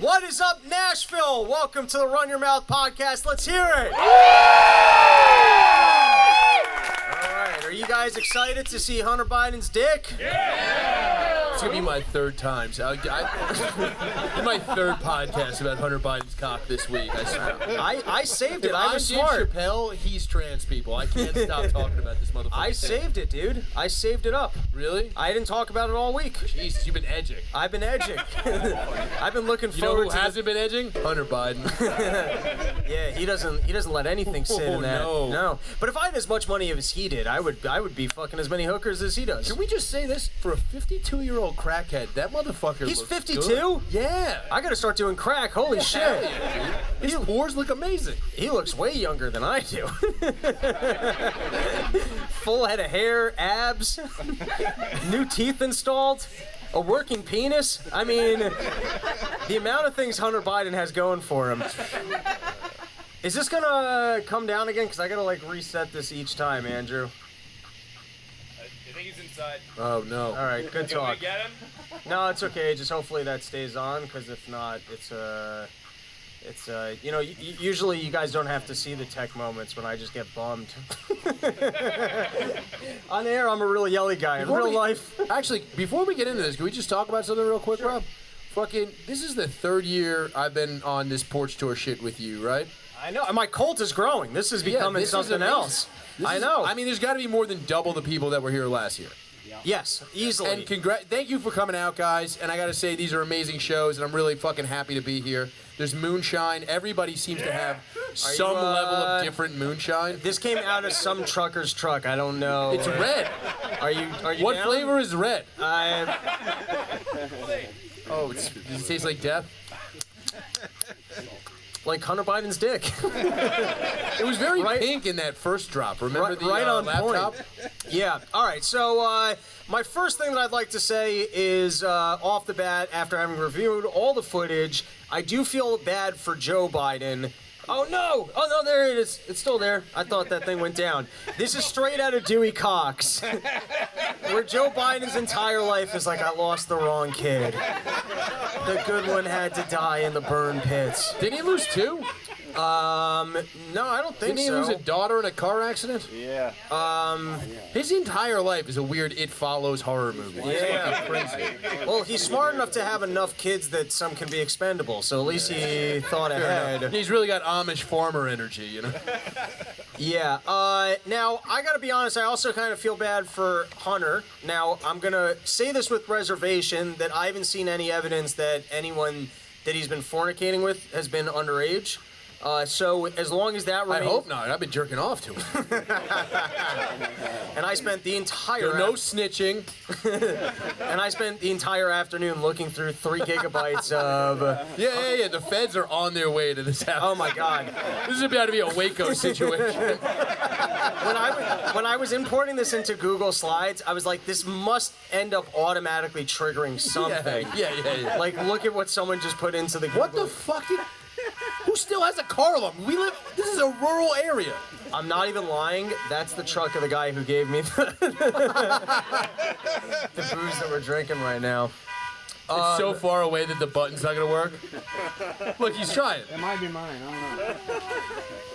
What is up, Nashville? Welcome to the Run Your Mouth podcast. Let's hear it. All right, are you guys excited to see Hunter Biden's dick? Yeah! It's gonna be my third time. So my third podcast about Hunter Biden's cock this week. I swear. I saved it. If I was smart. Chappelle, he's trans people. I can't stop talking about this motherfucker. I saved it, dude. I saved it up. Really? I didn't talk about it all week. Jeez, you've been edging. I've been edging. I've been looking You know forward who to hasn't been edging? Hunter Biden. Yeah, he doesn't let anything sit in that. No. But if I had as much money as he did, I would be fucking as many hookers as he does. Can we just say this? For a 52-year-old crackhead, that motherfucker He's looks 52? good. Yeah. I gotta start doing crack. Holy shit. Yeah, dude. His pores look amazing. He looks way younger than I do. Full head of hair, abs, new teeth installed, a working penis. I mean, the amount of things Hunter Biden has going for him. Is this gonna come down again? Because I gotta like reset this each time, Andrew. I think he's inside. Oh, no. All right, good You want talk. me to get him? No, it's okay. Just hopefully that stays on, because if not, it's you know, usually you guys don't have to see the tech moments when I just get bummed. On air, I'm a real yelly guy. In real life. Actually, before we get into this, can we just talk about something real quick, Rob? This is the third year I've been on this porch tour shit with you, right? I know. And my cult is growing. This is becoming something else. I know. I mean, there's got to be more than double the people that were here last year. Yes, easily. And thank you for coming out, guys. And I got to say, these are amazing shows, and I'm really fucking happy to be here. There's moonshine. Everybody seems to have some level of different moonshine. This came out of some trucker's truck. I don't know. It's red. Are you What down? flavor is red? Oh, Does it taste like death? Like Hunter Biden's dick. It was very pink in that first drop. Remember the on laptop? point. Yeah. All right. So my first thing that I'd like to say is off the bat, after having reviewed all the footage, I do feel bad for Joe Biden. Oh no! Oh no! There it is. It's still there. I thought that thing went down. This is straight out of Dewey Cox, where Joe Biden's entire life is like, I lost the wrong kid. The good one had to die in the burn pits. Did he lose two? No, I don't think Didn't he so. lose a daughter in a car accident? Yeah. His entire life is a weird It Follows horror movie. Yeah. Crazy. Well, he's smart enough to have enough kids that some can be expendable, so at least he thought ahead. He's really got Amish farmer energy, you know? Yeah. Now, I gotta be honest, I also kind of feel bad for Hunter. Now, I'm gonna say this with reservation that I haven't seen any evidence that anyone that he's been fornicating with has been underage. So as long as that remains... I hope not. I've been jerking off to him. And I spent the entire... No snitching. And I spent the entire afternoon looking through 3 gigabytes of... Yeah. The feds are on their way to this house. Oh, my God. This is about to be a Waco situation. When I was importing this into Google Slides, I was like, this must end up automatically triggering something. Yeah. Like, look at what someone just put into the Google. What the fuck did... Who still has a car alarm? This is a rural area. I'm not even lying. That's the truck of the guy who gave me the booze that we're drinking right now. It's so far away that the button's not going to work. Look, he's trying. It might be mine. I don't know.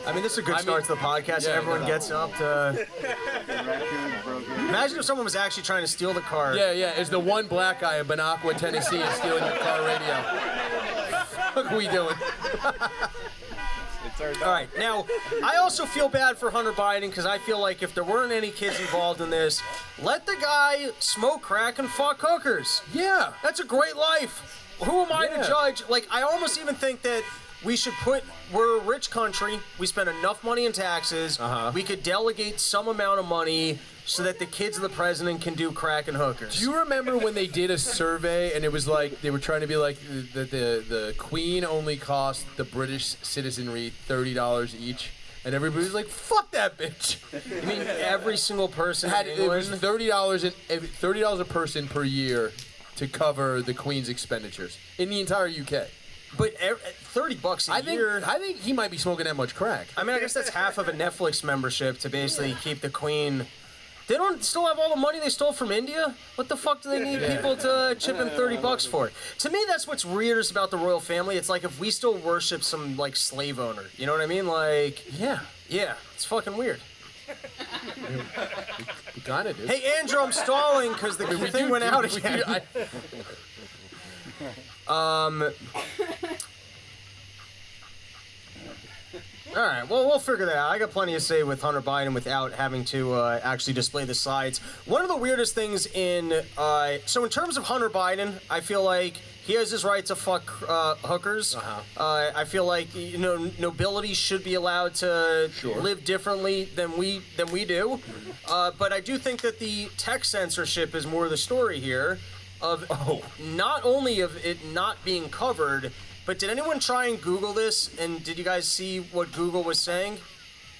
I mean, this is a good start to the podcast. Everyone gets up to... Imagine if someone was actually trying to steal the car. Yeah. It's the one black guy in Bonacqua, Tennessee, is stealing your car radio. What are we doing? All right, now, I also feel bad for Hunter Biden because I feel like if there weren't any kids involved in this, let the guy smoke crack and fuck hookers. Yeah. That's a great life. Who am I to judge? Like, I almost even think that we should we're a rich country. We spend enough money in taxes. We could delegate some amount of money so that the kids of the president can do crack and hookers. Do you remember when they did a survey and it was like they were trying to be like the Queen only cost the British citizenry $30 each, and everybody was like, "Fuck that bitch." You mean every single person had in it was England? $30 a person per year to cover the Queen's expenditures in the entire UK. But $30 a year. I think he might be smoking that much crack. I mean, I guess that's half of a Netflix membership to basically keep the Queen They don't still have all the money they stole from India? What the fuck do they need people to chip in $30 for? To me, that's what's weirdest about the royal family. It's like if we still worship some, like, slave owner. You know what I mean? Like... Yeah, it's fucking weird. We kind of do. Hey, Andrew, I'm stalling because the thing went out again. All right, well, we'll figure that out. I got plenty to say with Hunter Biden without having to actually display the slides. One of the weirdest things so in terms of Hunter Biden, I feel like he has his right to fuck hookers. I feel like, nobility should be allowed to live differently than we do. But I do think that the tech censorship is more the story here of not only of it not being covered, but did anyone try and Google this, and did you guys see what Google was saying?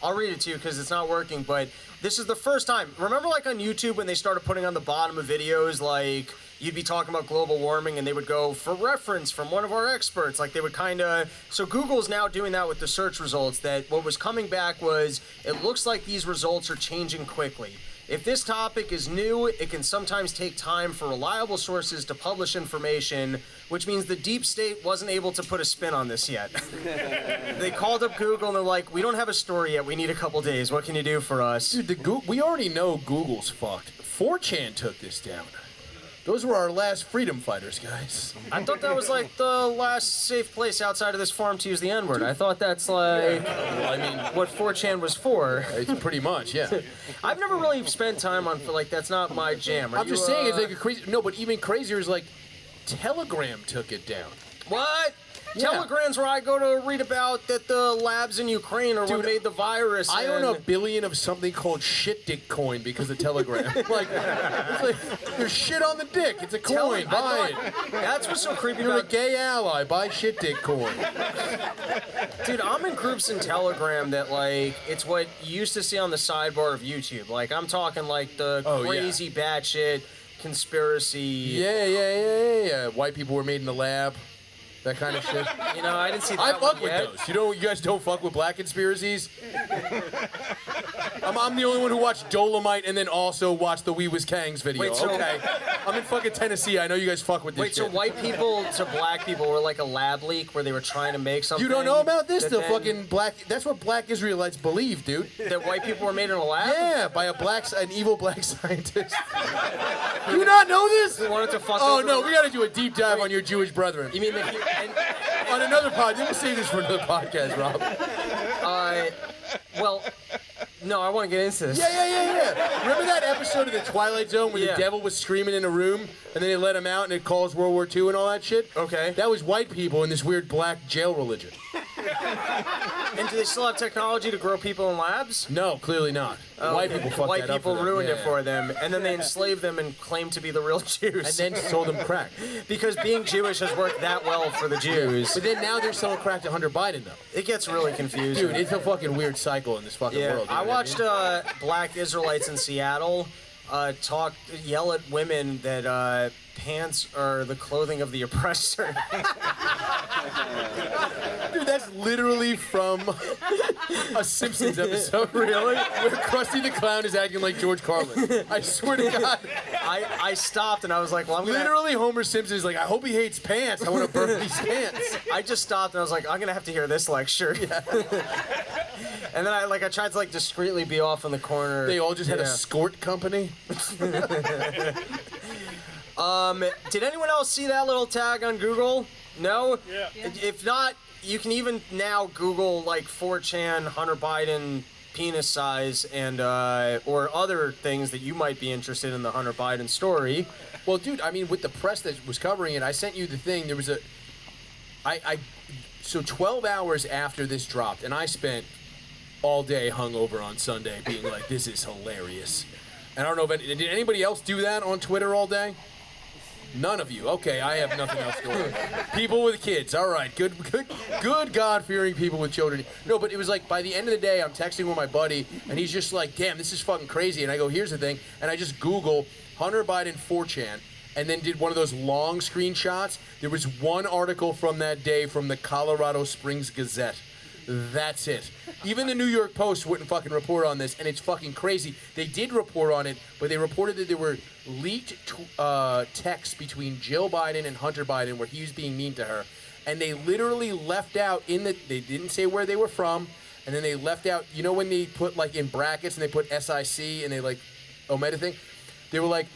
I'll read it to you because it's not working, but this is the first time. Remember, like, on YouTube when they started putting on the bottom of videos, like, you'd be talking about global warming, and they would go, for reference from one of our experts. Like, they would kind of... So Google's now doing that with the search results, that what was coming back was, it looks like these results are changing quickly. If this topic is new, it can sometimes take time for reliable sources to publish information, which means the deep state wasn't able to put a spin on this yet. They called up Google and they're like, we don't have a story yet, we need a couple days, what can you do for us? Dude, we already know Google's fucked. 4chan took this down. Those were our last freedom fighters, guys. I thought that was like the last safe place outside of this forum to use the N-word. I thought that's like, what 4chan was for. It's pretty much, yeah. I've never really spent time on, like, that's not my jam. I'm just saying, it's like a crazy... No, but even crazier is, like, Telegram took it down. What? Yeah. Telegram's where I go to read about that the labs in Ukraine are what made the virus. I own $1 billion of something called shit dick coin because of Telegram. It's like there's shit on the dick. It's a coin. Buy it. That's what's so creepy. You're a gay ally. Buy shit dick coin. Dude, I'm in groups in Telegram that, like, it's what you used to see on the sidebar of YouTube. Like, I'm talking like the crazy batshit conspiracy. Yeah. White people were made in the lab. That kind of shit. You know, I didn't see that. I fuck with those. You guys don't fuck with black conspiracies? I'm the only one who watched Dolomite and then also watched the We Was Kangs video. Wait, so, okay. I'm in fucking Tennessee. I know you guys fuck with this shit. So white people to black people were like a lab leak where they were trying to make something. You don't know about this? The fucking black... That's what black Israelites believe, dude. That white people were made in a lab? Yeah, by an evil black scientist. Do you not know this? They wanted to fuck no, we gotta do a deep dive on your Jewish brethren. You mean on another podcast. We'll save this for another podcast, Rob. Well, no, I want to get into this. Yeah. Remember that episode of The Twilight Zone where the devil was screaming in a room and then they let him out and it calls World War II and all that shit? Okay. That was white people in this weird black jail religion. And do they still have technology to grow people in labs? No, clearly not. White people fucked White that up people for them. ruined it for them, and then they enslaved them and claimed to be the real Jews. And then sold them crack. Because being Jewish has worked that well for the Jews. But then now they're selling crack to Hunter Biden, though. It gets really confusing. Dude, it's a fucking weird cycle in this fucking world. I watched black Israelites in Seattle yell at women that pants are the clothing of the oppressor. Dude, that's literally from a Simpsons episode. Really? Where Krusty the Clown is acting like George Carlin. I swear to God. I stopped and I was like, well, I'm literally Homer Simpson is like, I hope he hates pants. I want to burn these pants. I just stopped and I was like, I'm gonna have to hear this lecture. Yeah. And then I tried to discreetly be off in the corner. They all just had a skort company. Did anyone else see that little tag on Google? No? Yeah. If not, you can even now Google 4chan, Hunter Biden penis size, and or other things that you might be interested in the Hunter Biden story. Well, dude, I mean, with the press that was covering it, I sent you the thing. There was so 12 hours after this dropped, and I spent all day hungover on Sunday being like, this is hilarious. And I don't know if did anybody else do that on Twitter all day? None of you. Okay, I have nothing else going on. People with kids. All right, good God-fearing people with children. No, but it was like by the end of the day, I'm texting with my buddy, and he's just like, damn, this is fucking crazy. And I go, here's the thing. And I just Google Hunter Biden 4chan, and then did one of those long screenshots. There was one article from that day from the Colorado Springs Gazette That's it. Even the New York Post wouldn't fucking report on this, and it's fucking crazy. They did report on it, but they reported that there were leaked texts between Jill Biden and Hunter Biden where he was being mean to her, and they literally left out they didn't say where they were from, and then they left out, you know when they put like in brackets and they put SIC and they like omit a thing? They were like,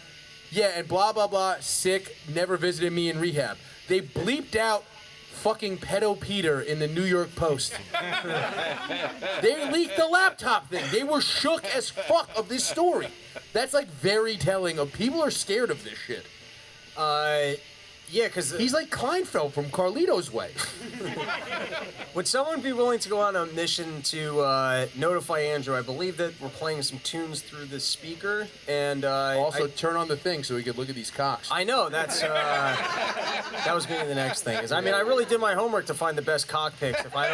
yeah, and blah, blah, blah, sick, never visited me in rehab. They bleeped out fucking pedo Peter in the New York Post. They leaked the laptop thing. They were shook as fuck of this story. That's like very telling of people are scared of this shit. Yeah, because he's like Kleinfeld from Carlito's Way. Would someone be willing to go on a mission to notify Andrew? I believe that we're playing some tunes through the speaker, and also turn on the thing so we could look at these cocks. I know that's that was going to be the next thing. I really did my homework to find the best cock pics. If I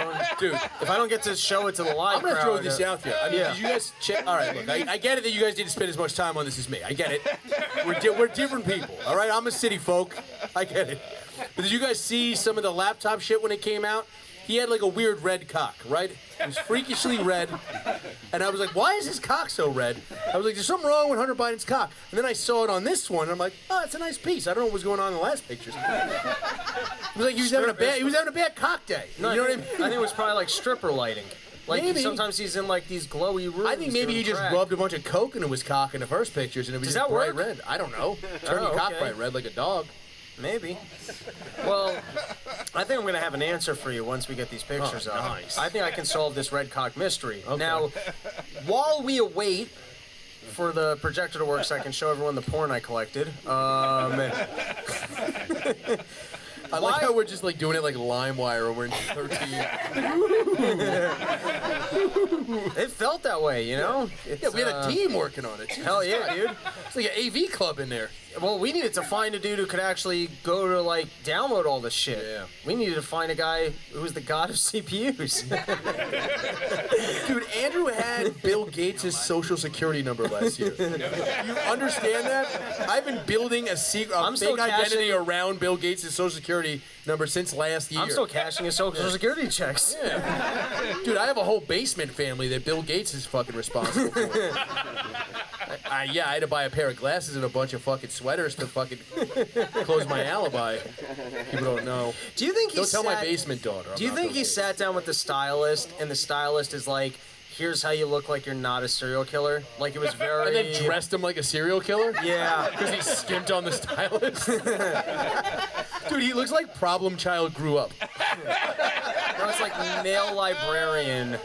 don't get to show it to the live crowd, I'm gonna throw this out there. I mean, did you guys check? All right, look, I get it that you guys didn't spend as much time on this as me. I get it. We're different people. All right, I'm a city folk. I get it. But did you guys see some of the laptop shit when it came out? He had like a weird red cock, right? It was freakishly red. And I was like, why is his cock so red? I was like, there's something wrong with Hunter Biden's cock. And then I saw it on this one, and I'm like, oh, it's a nice piece. I don't know what was going on in the last pictures. It was like he was having a bad cock day. No, you know what I mean? I think it was probably like stripper lighting. Like maybe. Sometimes he's in like these glowy rooms. I think maybe he just rubbed a bunch of coke into his cock in the first pictures, and it was just bright red. I don't know. Turn your cock bright red like a dog. Maybe. Well, I think I'm going to have an answer for you once we get these pictures up. Nice. I think I can solve this red cock mystery. Okay. Now, while we await for the projector to work so I can show everyone the porn I collected, I like how we're just like doing it like LimeWire and we're in 13. It felt that way, you know? Yeah, we had a team working on it. Hell yeah, dude. It's like an AV club in there. Well, we needed to find a dude who could actually go to, like, download all this shit. Yeah. We needed to find a guy who was the god of CPUs. Dude, Andrew had Bill Gates' social security number last year. You understand that? I've been building a fake identity around Bill Gates' social security number since last year. I'm still cashing his social security checks. Yeah. Dude, I have a whole basement family that Bill Gates is fucking responsible for. I had to buy a pair of glasses and a bunch of fucking sweaters to fucking close my alibi. People don't know. Do you think Don't tell my basement daughter. Do you think he sat down with the stylist and the stylist is like, here's how you look like you're not a serial killer? Like it was very... And then dressed him like a serial killer? Yeah. Because he skimped on the stylist? Dude, he looks like Problem Child grew up. No, it's like male librarian.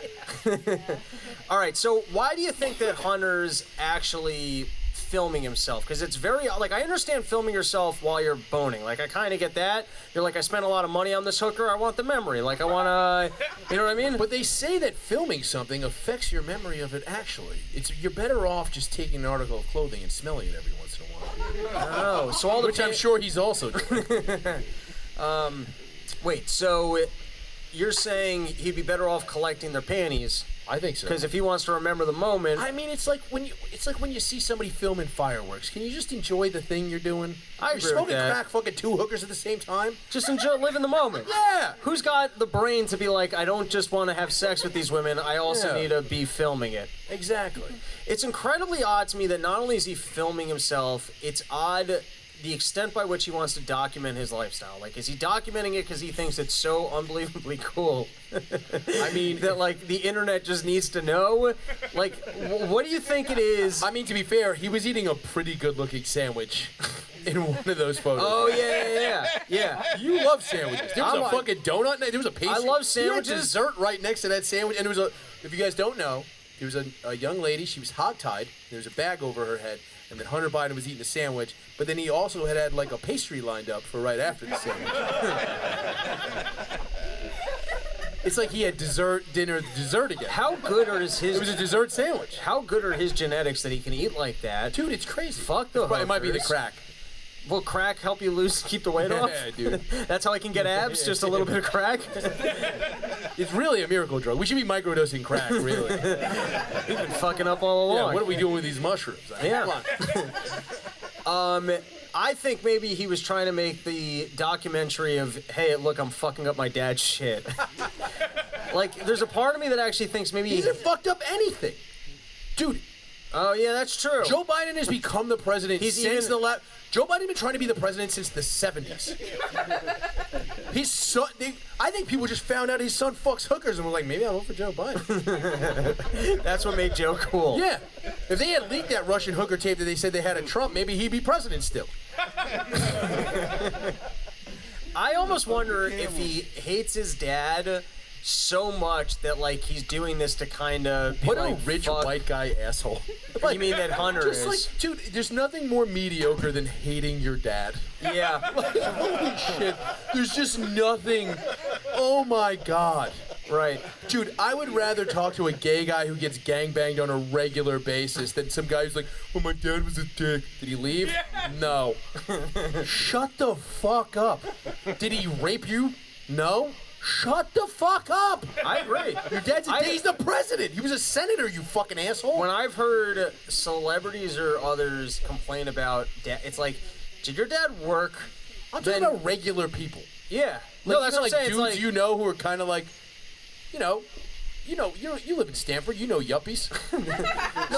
All right, so why do you think that Hunter's actually filming himself? Because it's very, like, I understand filming yourself while you're boning. Like, I kind of get that. You're like, I spent a lot of money on this hooker. I want the memory. Like, I want to, you know what I mean? But they say that filming something affects your memory of it, actually. You're better off just taking an article of clothing and smelling it every once in a while. Oh, so all the... Which I'm sure he's also doing. Wait, so you're saying he'd be better off collecting their panties? I think so. Because if he wants to remember the moment... I mean, it's like when you see somebody filming fireworks. Can you just enjoy the thing you're doing? I agree with that. You're smoking crack fucking two hookers at the same time? Just enjoy living the moment. Yeah! Who's got the brain to be like, I don't just want to have sex with these women, I also need to be filming it. Exactly. It's incredibly odd to me that not only is he filming himself, it's odd the extent by which he wants to document his lifestyle. Like, is he documenting it because he thinks it's so unbelievably cool? I mean, that, like, the internet just needs to know? Like, what do you think it is? I mean, to be fair, he was eating a pretty good-looking sandwich in one of those photos. Oh, yeah. You love sandwiches. There was a fucking donut, there was a pastry. I love sandwiches. There was dessert right next to that sandwich, and there was if you guys don't know, there was a young lady, she was hog-tied, there was a bag over her head, and then Hunter Biden was eating a sandwich, but then he also had like a pastry lined up for right after the sandwich. It's like he had dessert again. How good are his... It was a dessert sandwich. How good are his genetics that he can eat like that? Dude, it's crazy. Fuck the hookers. It might be the crack. Will crack help you keep the weight off? Yeah, dude. That's how I can get abs? Just a little bit of crack? It's really a miracle drug. We should be microdosing crack, really. We've been fucking up all along. Yeah, what are we doing with these mushrooms? Yeah. I think maybe he was trying to make the documentary of, hey, look, I'm fucking up my dad's shit. Like, there's a part of me that actually thinks maybe He hasn't fucked up anything. Dude, oh, yeah, that's true. Joe Biden has become the president He's since even- the last... Joe Biden has been trying to be the president since the 70s. His son... I think people just found out his son fucks hookers and were like, maybe I'll vote for Joe Biden. That's what made Joe cool. Yeah. If they had leaked that Russian hooker tape that they said they had at Trump, maybe he'd be president still. I almost wonder if he hates his dad so much that, like, he's doing this to kind of What like, a rich fuck. white guy asshole. You mean that Hunter just is? like, dude, there's nothing more mediocre than hating your dad. Yeah. Like, holy shit. There's just nothing. Oh my God. Right. Dude, I would rather talk to a gay guy who gets gangbanged on a regular basis than some guy who's like, well, my dad was a dick. Did he leave? No. Shut the fuck up. Did he rape you? No. Shut the fuck up. I agree. Your dad's a dick. He's the president. He was a senator, you fucking asshole. When I've heard celebrities or others complain about dad, it's like, did your dad work? I'm talking about regular people. Yeah. Like, No, that's what I'm saying. Dudes It's like, you know who are kind of like, you live in Stanford. You know yuppies.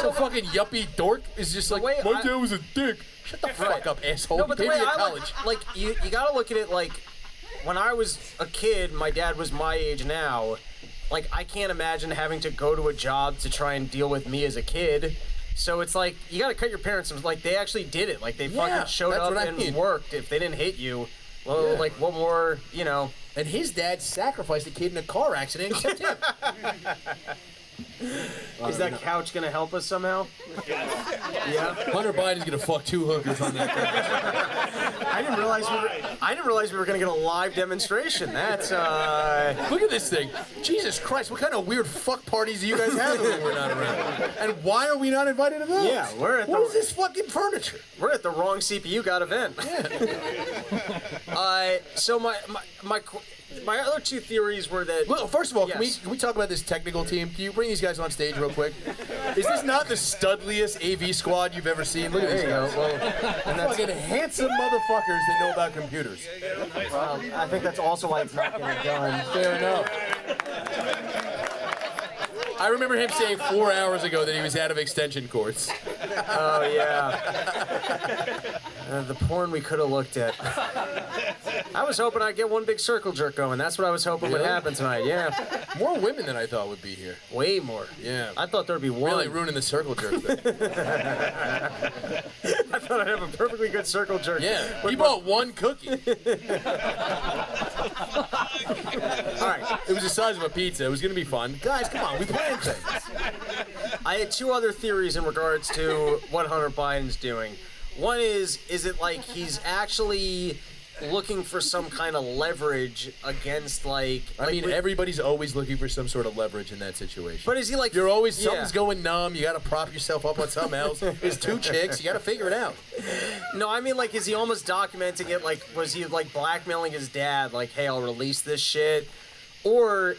Some fucking yuppie dork is just like, way my I- dad was a dick. Shut the fuck up, asshole. no, You but the paid way me at I college. like you gotta look at it like, when I was a kid, my dad was my age now. Like, I can't imagine having to go to a job to try and deal with me as a kid. So it's like, you gotta cut your parents some, like, they actually did it. Like, they fucking showed that's up what I and mean. worked. If they didn't hate you, well, Yeah. like, what more, you know? And his dad sacrificed a kid in a car accident except him. Is that couch gonna help us somehow? Yeah. Hunter Biden's gonna fuck 2 hookers on that couch. I didn't realize we were gonna get a live demonstration. That's Look at this thing. Jesus Christ, what kind of weird fuck parties do you guys have when we're not around? And why are we not invited to those? Yeah, we're at What the- is this fucking furniture? we're at the wrong CPU God event. So my other 2 theories were that Well, first of all, Yes. can we talk about this technical team? Can you bring these guys on stage real quick? Is this not the studliest AV squad you've ever seen? Look at there these you guys. go. Well, and that's, Fucking handsome motherfuckers that know about computers. I think that's also why it's not getting done. Fair enough. I remember him saying 4 hours ago that he was out of extension cords. Oh yeah. The porn we could have looked at. I was hoping I'd get one big circle jerk going. That's what I was hoping would Really? happen tonight. Yeah. More women than I thought would be here. Way more. Yeah. I thought there'd be one. Really ruining the circle jerk thing. I thought I'd have a perfectly good circle jerk. Yeah. With He my- bought 1 cookie. All right. It was the size of a pizza. It was going to be fun. Guys, come on. We planned things. I had 2 other theories in regards to what Hunter Biden's doing. One is it like he's actually looking for some kind of leverage against like I mean, with- everybody's always looking for some sort of leverage in that situation. But is he like You're always, yeah. something's going numb. You got to prop yourself up on something else. There's 2 chicks. You got to figure it out. No, I mean like is he almost documenting it like was he like blackmailing his dad like hey I'll release this shit or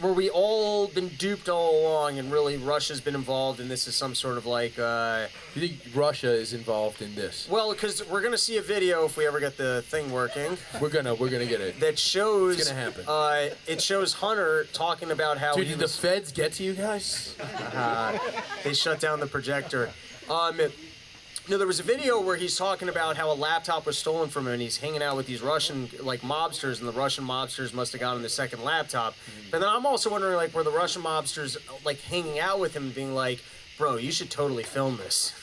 were we all been duped all along and really Russia's been involved and this is some sort of like You think Russia is involved in this? well because we're gonna see a video if we ever get the thing working We're gonna get it. that shows It's gonna happen. It shows Hunter talking about how Dude, he did the was, feds get to you guys? they shut down the projector. No, there was a video where he's talking about how a laptop was stolen from him and he's hanging out with these Russian like mobsters and the Russian mobsters must have gotten the second laptop. But then I'm also wondering like were the Russian mobsters like hanging out with him and being like, bro, you should totally film this.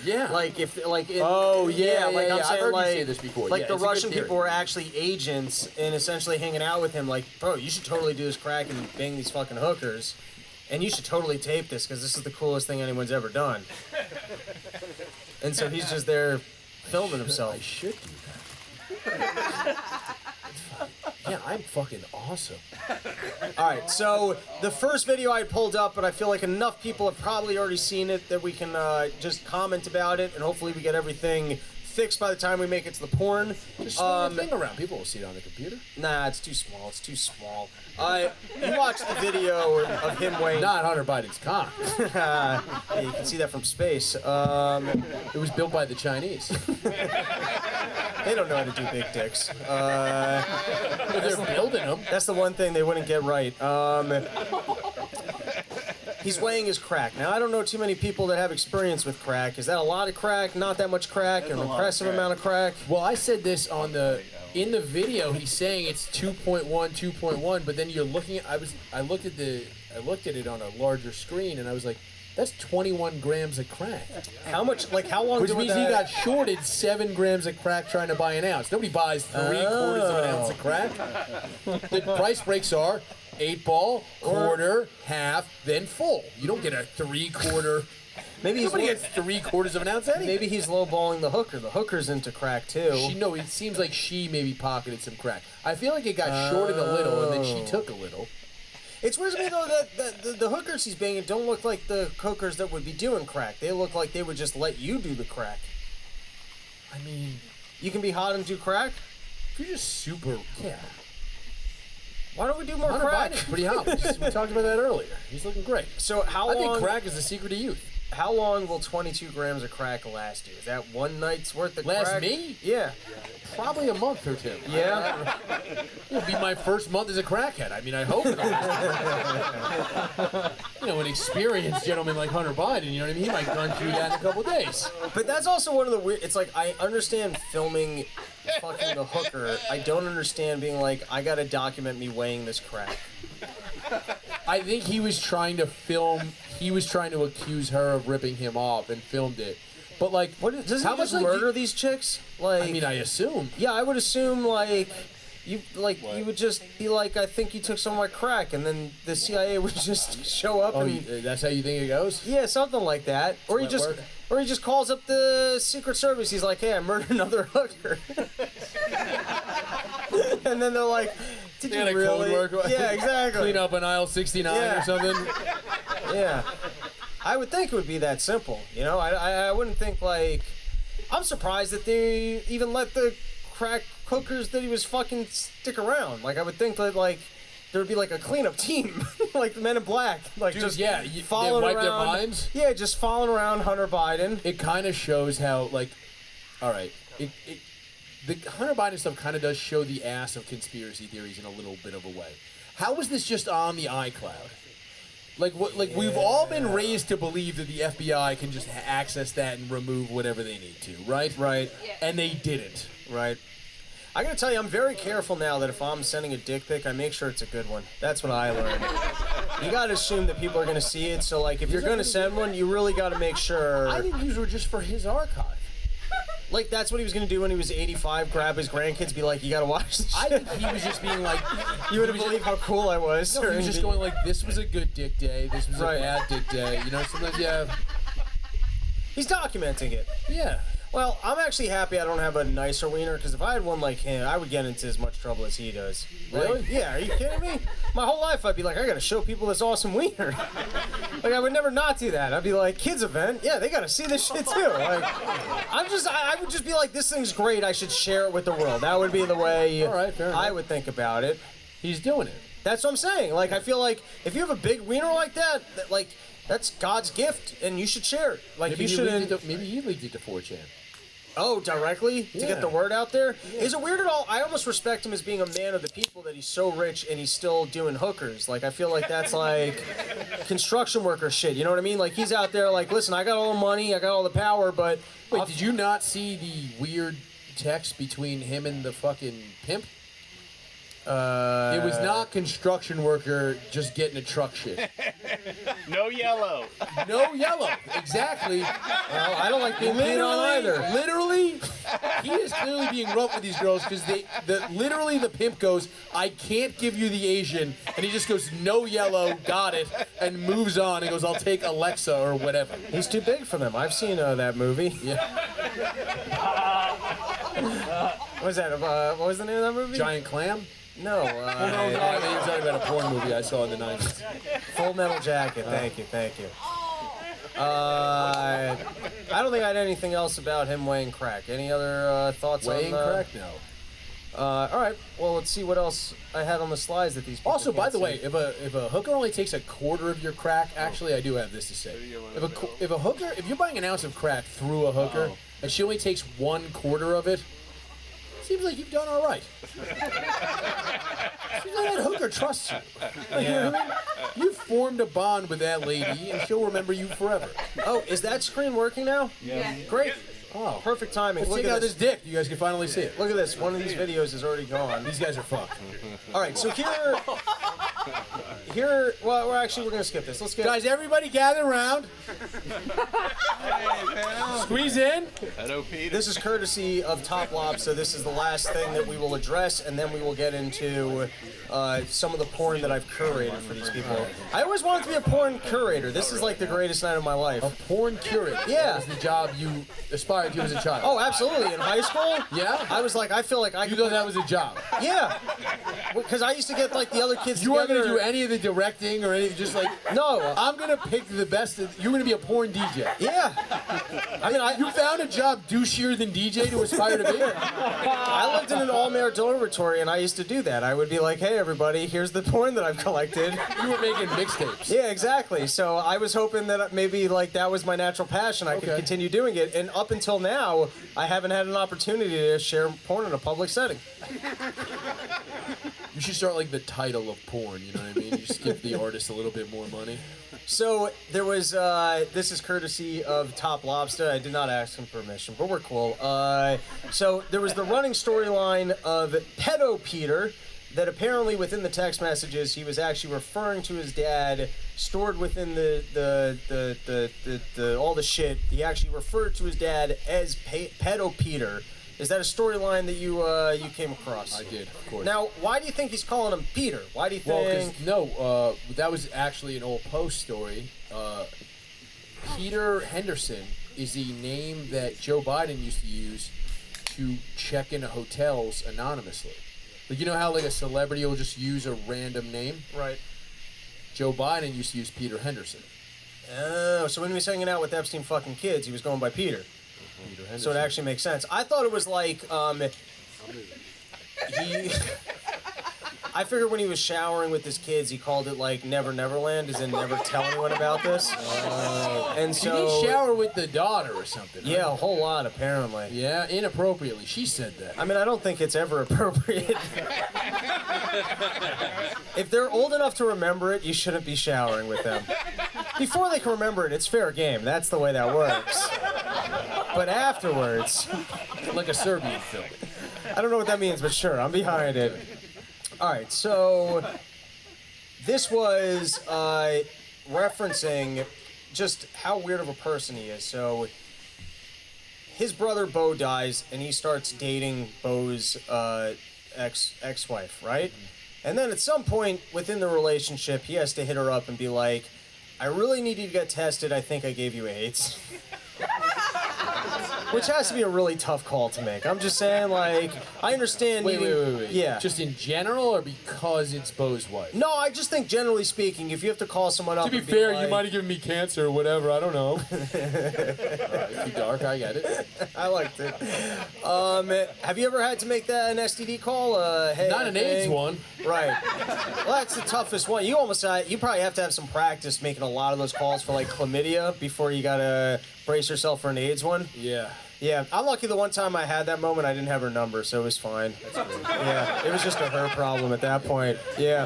Yeah. Like if like in, Oh, yeah, like yeah, I'm yeah. I've saying heard you like say this before. like Yeah, the it's a good Russian theory. people were actually agents and essentially hanging out with him like, bro, you should totally do this crack and bang these fucking hookers. And you should totally tape this because this is the coolest thing anyone's ever done. And so he's just there filming himself. I should do that. Yeah, I'm fucking awesome. All right, so the first video I pulled up, but I feel like enough people have probably already seen it that we can just comment about it, and hopefully we get everything fixed by the time we make it to the porn. Just swing the thing around. People will see it on the computer. Nah, it's too small. It's too small. You watched the video of him weighing. Not Hunter Biden's cock. Yeah, you can see that from space. It was built by the Chinese. They don't know how to do big dicks. They're building them. That's the one thing they wouldn't get right. He's weighing his crack. Now, I don't know too many people that have experience with crack. Is that a lot of crack? Not that much crack? An impressive amount of crack? Well, I said this in the video. He's saying it's 2.1, but then you're looking at. I looked at it on a larger screen, and I was like, that's 21 grams of crack. How much? Like how long? Which means he got shorted 7 grams of crack trying to buy an ounce. Nobody buys 3/4 of an ounce of crack. The price breaks are 8 ball, quarter, half, then full. You don't get a 3/4. Maybe nobody gets 3/4 of an ounce anyway. Maybe he's lowballing the hooker. The hooker's into crack too. It seems like she maybe pocketed some crack. I feel like it got shorted a little, and then she took a little. It's weird to me though that the hookers he's banging don't look like the hookers that would be doing crack. They look like they would just let you do the crack. I mean, you can be hot and do crack. You're just super. Yeah. Why don't we do more Hunter crack? Biden's pretty hot. We talked about that earlier. He's looking great. So I think crack is the secret of youth. How long will 22 grams of crack last you? Is that one night's worth of crack? Last me? Yeah. Probably a month or two. Yeah? It'll be my first month as a crackhead. I mean, I hope it'll an experienced gentleman like Hunter Biden, you know what I mean? He might run through that in a couple days. But that's also one of the weird... It's like, I understand filming fucking the hooker. I don't understand being like, I gotta document me weighing this crack. I think he was trying to accuse her of ripping him off and filmed it. But like, how much murder these chicks? Like, I mean, I assume. Yeah, I would assume you would just be like, I think you took some of my crack, and then the CIA would just show up. And that's how you think it goes? Yeah, something like that. Or he just calls up the Secret Service. He's like, hey, I murdered another hooker. And then they're like, did you really? Code work? Yeah, exactly. Clean up an aisle 69 or something. Yeah. I would think it would be that simple. You know, I wouldn't think like... I'm surprised that they even let the crack hookers that he was fucking stick around. Like, I would think that, like, there would be, like, a cleanup team. Like the Men in Black. Like, dude, just following around. They wipe their minds? Yeah, just following around Hunter Biden. It kind of shows how, like... All right. The Hunter Biden stuff kind of does show the ass of conspiracy theories in a little bit of a way. How is this just on the iCloud? We've all been raised to believe that the FBI can just access that and remove whatever they need to, right? Right. Yeah. And they didn't. Right. I gotta tell you, I'm very careful now that if I'm sending a dick pic, I make sure it's a good one. That's what I learned. You gotta assume that people are gonna see it, so like if you're gonna send one, you really gotta make sure... I think these were just for his archive. Like, that's what he was going to do when he was 85, grab his grandkids, be like, you got to watch this shit. I think he was just being like... You wouldn't believe how cool I was. No, he was just going like, this was a good dick day, this was a bad dick day. You know, sometimes you have... He's documenting it. Yeah. Well, I'm actually happy I don't have a nicer wiener, because if I had one like him, I would get into as much trouble as he does. Really? Like, yeah, are you kidding me? My whole life I'd be like, I gotta show people this awesome wiener. Like, I would never not do that. I'd be like, kids event, yeah, they gotta see this shit too. Like, I would just be like, this thing's great, I should share it with the world. That would be the way I would think about it. He's doing it. That's what I'm saying. Like, I feel like if you have a big wiener like that, like, that's God's gift, and you should share it. Like, maybe you shouldn't... Maybe he leaked it to 4chan. Oh, directly? Yeah. To get the word out there? Yeah. Is it weird at all? I almost respect him as being a man of the people that he's so rich and he's still doing hookers. Like, I feel like that's like construction worker shit. You know what I mean? Like, he's out there like, listen, I got all the money, I got all the power, but... Wait, did you not see the weird text between him and the fucking pimp? It was not construction worker just getting a truck shit. No yellow. No yellow. Exactly. Well, I don't like being peed on either. Literally, he is clearly being rough with these girls because literally the pimp goes, I can't give you the Asian, and he just goes, no yellow, got it, and moves on and goes, I'll take Alexa or whatever. He's too big for them. I've seen that movie. Yeah. What was that? What was the name of that movie? Giant Clam? No. I think he's talking about a porn movie I saw in the 90s. Full Metal Jacket. Thank you. I don't think I had anything else about him weighing crack. Any other thoughts weighing on... crack? No. All right. Well, let's see what else I had on the slides that these people Also, by the see. way, if a hooker only takes a quarter of your crack, actually, I do have this to say. If you're buying an ounce of crack through a hooker, and she only takes 1/4 of it, seems like you've done all right. Seems like that hooker trusts you. Like, you know what I mean? You formed a bond with that lady, and she'll remember you forever. Oh, is that screen working now? Yeah. Great. Oh, Perfect timing. let's Look take at out this dick. You guys can finally see it. Look at this. One of these videos is already gone. These guys are fucked. All right, so well, we're gonna skip this. Let's get. Guys, everybody gather around. Squeeze in. Hello, Peter. This is courtesy of Top Lob, so this is the last thing that we will address, and then we will get into some of the porn that I've curated for these people. I always wanted to be a porn curator. This is like the greatest night of my life. A porn curator. Yeah. That was the job you aspired to as a child. Oh, absolutely. In high school, Yeah? I was like, I feel like I You could. thought that was a job. Yeah, because I used to get like the other kids. You weren't going to together. do any of the directing or anything, just like, No. I'm going to pick the best. You're going to be a porn DJ. Yeah. I mean, You found a job douchier than DJ to aspire to be? I lived in an all-male dormitory, and I used to do that. I would be like, hey, everybody, here's the porn that I've collected. You were making mixtapes. Yeah, exactly. So I was hoping that maybe like that was my natural passion. I could Okay. continue doing it. And up until now, I haven't had an opportunity to share porn in a public setting. You should start like the title of porn, you know what I mean? You just give the artist a little bit more money. So there was, this is courtesy of Top Lobster. I did not ask him permission, but we're cool. So there was the running storyline of Pedo Peter, that apparently within the text messages he was actually referring to his dad, stored within the all the shit. He actually referred to his dad as Pedo Peter. Is that a storyline that you came across? I did, of course. Now, why do you think he's calling him Peter? Why do you Well, think? because that was actually an old Post story. Peter Henderson is the name that Joe Biden used to use to check into hotels anonymously. Like, you know how like a celebrity will just use a random name? Right. Joe Biden used to use Peter Henderson. Oh, so when he was hanging out with Epstein fucking kids, he was going by Peter. Peter Henderson. So it actually makes sense. I thought it was like he. I figured when he was showering with his kids, he called it like Never Neverland, as in never tell anyone about this. And Did so he shower with the daughter or something? yeah, a Right? whole lot apparently. Yeah, inappropriately. She said that. I mean, I don't think it's ever appropriate. If they're old enough to remember it, you shouldn't be showering with them. Before they can remember it, it's fair game. That's the way that works. But afterwards, Like a Serbian film. I don't know what that means, but sure, I'm behind it. All right, so this was referencing just how weird of a person he is. So his brother Bo dies, and he starts dating Bo's ex-wife, right? And then at some point within the relationship, he has to hit her up and be like, I really need you to get tested. I think I gave you AIDS. Which has to be a really tough call to make. I'm just saying, like, I understand Wait. Yeah. Just in general, or because it's Bo's wife? No, I just think generally speaking, if you have to call someone up To be and fair, like, you might have given me cancer or whatever. I don't know. Too dark. I get it. I liked it. Have you ever had to make that an STD call? Hey, Not an AIDS one. Right. Well, that's the toughest one. You probably have to have some practice making a lot of those calls for like chlamydia before you gotta brace yourself for an AIDS one. Yeah. Yeah, I'm lucky the one time I had that moment, I didn't have her number, so it was fine. Yeah, it was just a her problem at that point. Yeah.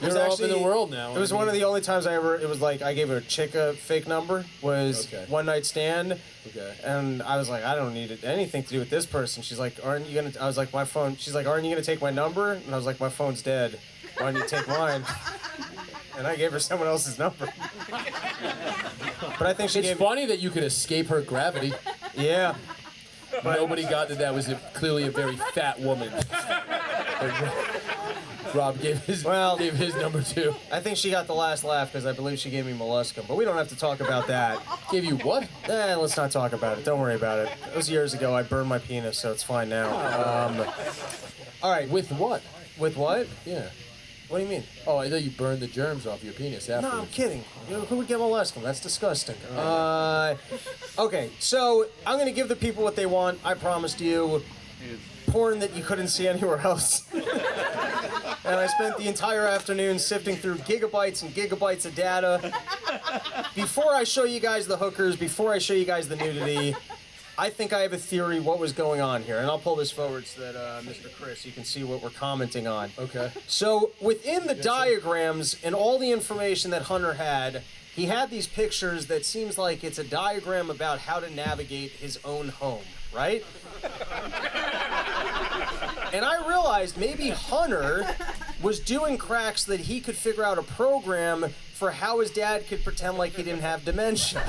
It was You're all up in the world now. It was one of the only times it was like, I gave a chick a fake number, was Okay. one night stand. Okay. And I was like, I don't need anything to do with this person. She's like, I was like, my phone, she's like, aren't you gonna take my number? And I was like, my phone's dead. Why don't you take mine? And I gave her someone else's number. But I think she It's gave funny that you could escape her gravity. Yeah. But nobody got that was clearly a very fat woman. Rob gave his number too. I think she got the last laugh because I believe she gave me molluscum, but we don't have to talk about that. Gave you what? Let's not talk about it. Don't worry about it. It was years ago. I burned my penis, so it's fine now. All right. With what? With what? Yeah. What do you mean? Oh, I thought you burned the germs off your penis afterwards. No, I'm kidding. Who would get molluscum? That's disgusting. Okay, so I'm going to give the people what they want. I promised you porn that you couldn't see anywhere else. And I spent the entire afternoon sifting through gigabytes and gigabytes of data. Before I show you guys the hookers, before I show you guys the nudity, I think I have a theory what was going on here, and I'll pull this forward so that Mr. Chris, you can see what we're commenting on. Okay. So within the diagrams and all the information that Hunter had, he had these pictures that seems like it's a diagram about how to navigate his own home, right? And I realized maybe Hunter was doing crack so that he could figure out a program for how his dad could pretend like he didn't have dementia.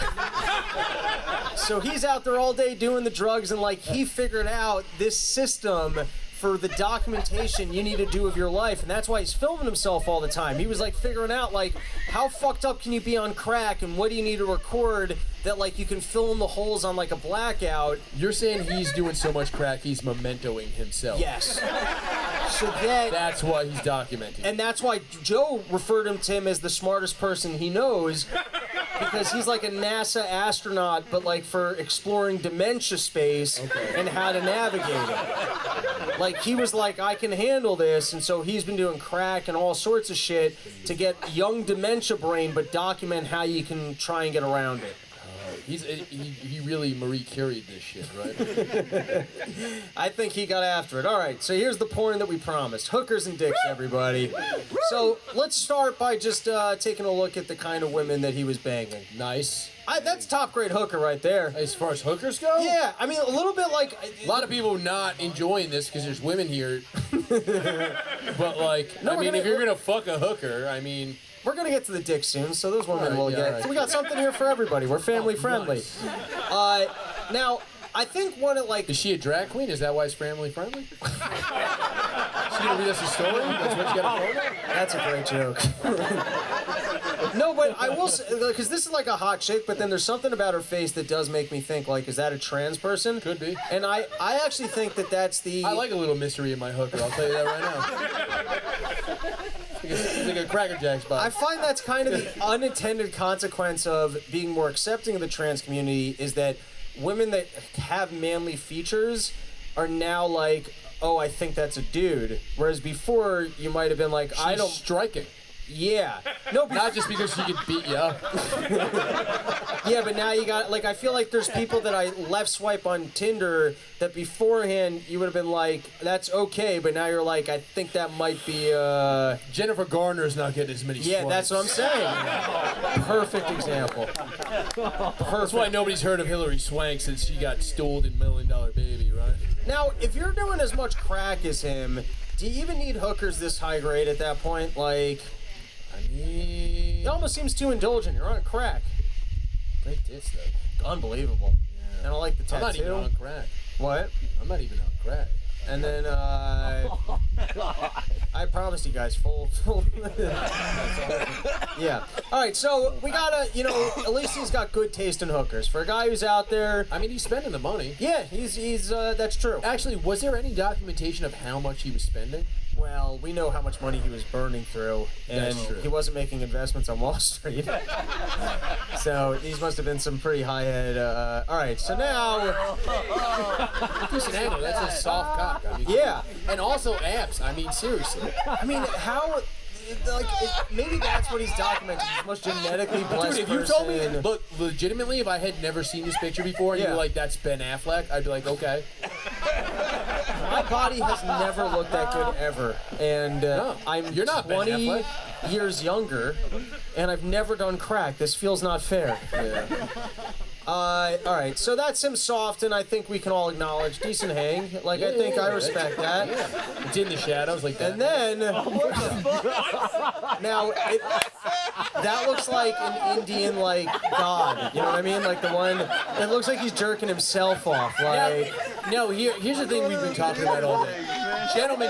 So he's out there all day doing the drugs, and like he figured out this system for the documentation you need to do of your life, and that's why he's filming himself all the time. He was like figuring out like how fucked up can you be on crack, and what do you need to record that like you can fill in the holes on like a blackout. You're saying he's doing so much crack he's mementoing himself. Yes. So that's why he's documenting. And that's why Joe referred to him as the smartest person he knows, because he's like a NASA astronaut, but like for exploring dementia space and how to navigate it. Like he was like, I can handle this, and so he's been doing crack and all sorts of shit to get young dementia brain, but document how you can try and get around it. He really Marie Curie'd this shit, right? I think he got after it. All right, so here's the porn that we promised. Hookers and dicks, everybody. So let's start by just taking a look at the kind of women that he was banging. Nice. That's top grade hooker right there. As far as hookers go? Yeah, I mean, a little bit like... A lot of people not enjoying this because there's women here. But like, No, if you're gonna fuck a hooker, I mean... We're going to get to the dick soon, so those women will get... Right. So we got something here for everybody. We're family friendly. Nice. Now, I think one of like... Is she a drag queen? Is that why it's family friendly? She gonna read us a story? That's what you got to know? That's a great joke. No, but I will say, because this is like a hot chick, but then there's something about her face that does make me think, like, is that a trans person? Could be. And I actually think that that's the... I like a little mystery in my hooker, I'll tell you that right now. It's like a Cracker Jack spot. I find that's kind of the unintended consequence of being more accepting of the trans community, is that women that have manly features are now like, oh, I think that's a dude. Whereas before, you might have been like, I don't... striking. Yeah. No, not just because she could beat you up. Yeah, but now you got, like, I feel like there's people that I left swipe on Tinder that beforehand you would have been like, that's okay, but now you're like, I think that might be, Jennifer Garner's not getting as many swipes. Yeah, that's what I'm saying. Perfect example. Perfect. That's why nobody's heard of Hillary Swank since she got stoled in $1 Million Baby, right? Now, if you're doing as much crack as him, do you even need hookers this high grade at that point? Like... I mean... It almost seems too indulgent. You're on crack. Great tits, though. Unbelievable. Yeah. And I like the tattoo. I'm not even on crack. What? I'm not even on crack. And then, I promised you guys full. Yeah. All right, so we gotta, at least he's got good taste in hookers. For a guy who's out there... I mean, he's spending the money. Yeah, he's that's true. Actually, was there any documentation of how much he was spending? Well, we know how much money he was burning through, and he wasn't making investments on Wall Street. So these must have been some pretty high-end. All right, so now. Listen, Anna, that's a soft cock. I mean, yeah, and also abs. I mean, seriously. I mean, how? Like, maybe that's what he's documenting. He's the most genetically blessed Dude, if you person. told me, look, legitimately, if I had never seen this picture before, and you were like, "That's Ben Affleck," I'd be like, "Okay." My body has never looked that good ever, and you're not 20 years younger, and I've never done crack. This feels not fair. Yeah. All right, so that's him soft, and I think we can all acknowledge decent hang. Like, I think I respect that. Yeah. It's in the shadows like that. And then, now, that looks like an Indian, like, god. You know what I mean? Like the one, it looks like he's jerking himself off. Like, no, here's the thing we've been talking about all day. Gentlemen,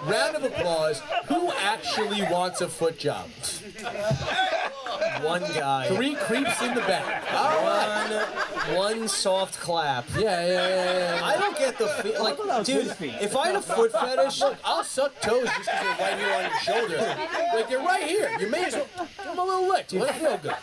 round of applause. Who actually wants a foot job? One guy. 3 creeps in the back. One soft clap. Yeah. I don't get the like, dude. If I had a foot fetish, I'll suck toes just because they're right here on your shoulder. Like they're right here. You may as well give them a little lick. Let it feel good.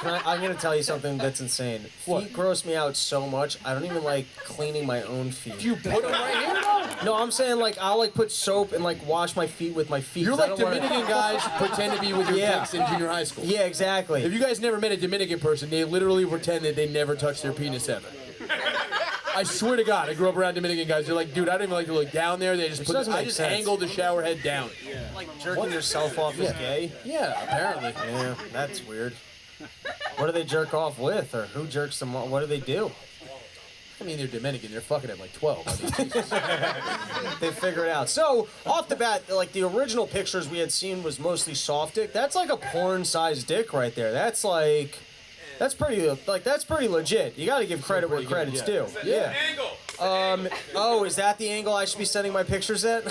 I'm gonna tell you something that's insane. Feet gross me out so much. I don't even like cleaning my own feet. Do you put them right here though? No, I'm saying like I'll like put soap and like wash my feet with my feet. You're like Dominican guys pretend to be with your dicks in junior high school. Yeah, exactly. If you guys never met a Dominican person, they literally pretend that they never touched their penis ever. I swear to God, I grew up around Dominican guys. They're like, dude, I don't even like to look down there. They just I just angled the shower head down. Like jerking yourself off is gay? Yeah, apparently. Yeah, that's weird. What do they jerk off with, or who jerks them off? What do they do? I mean, they're Dominican. They're fucking at like 12. I mean, Jesus. They figure it out. So, off the bat, like the original pictures we had seen was mostly soft dick. That's like a porn-sized dick right there. That's pretty legit. You got to give credit where credit's due. Yeah. Oh, is that the angle I should be sending my pictures at?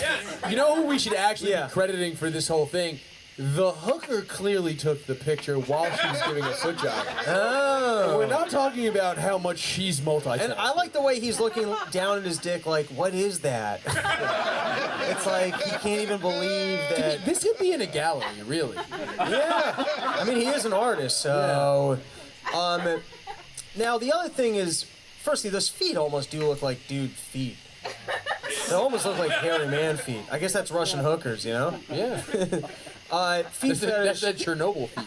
You know who we should actually be crediting for this whole thing? The hooker clearly took the picture while she was giving a foot job. Oh. And we're not talking about how much she's multitasking. And I like the way he's looking down at his dick like, what is that? It's like he can't even believe that. This could be in a gallery, really. Yeah. I mean, he is an artist, so... Now, the other thing is, firstly, those feet almost do look like dude feet. They almost look like hairy man feet. I guess that's Russian hookers, you know? Yeah. Feet fetish. That's Chernobyl feet.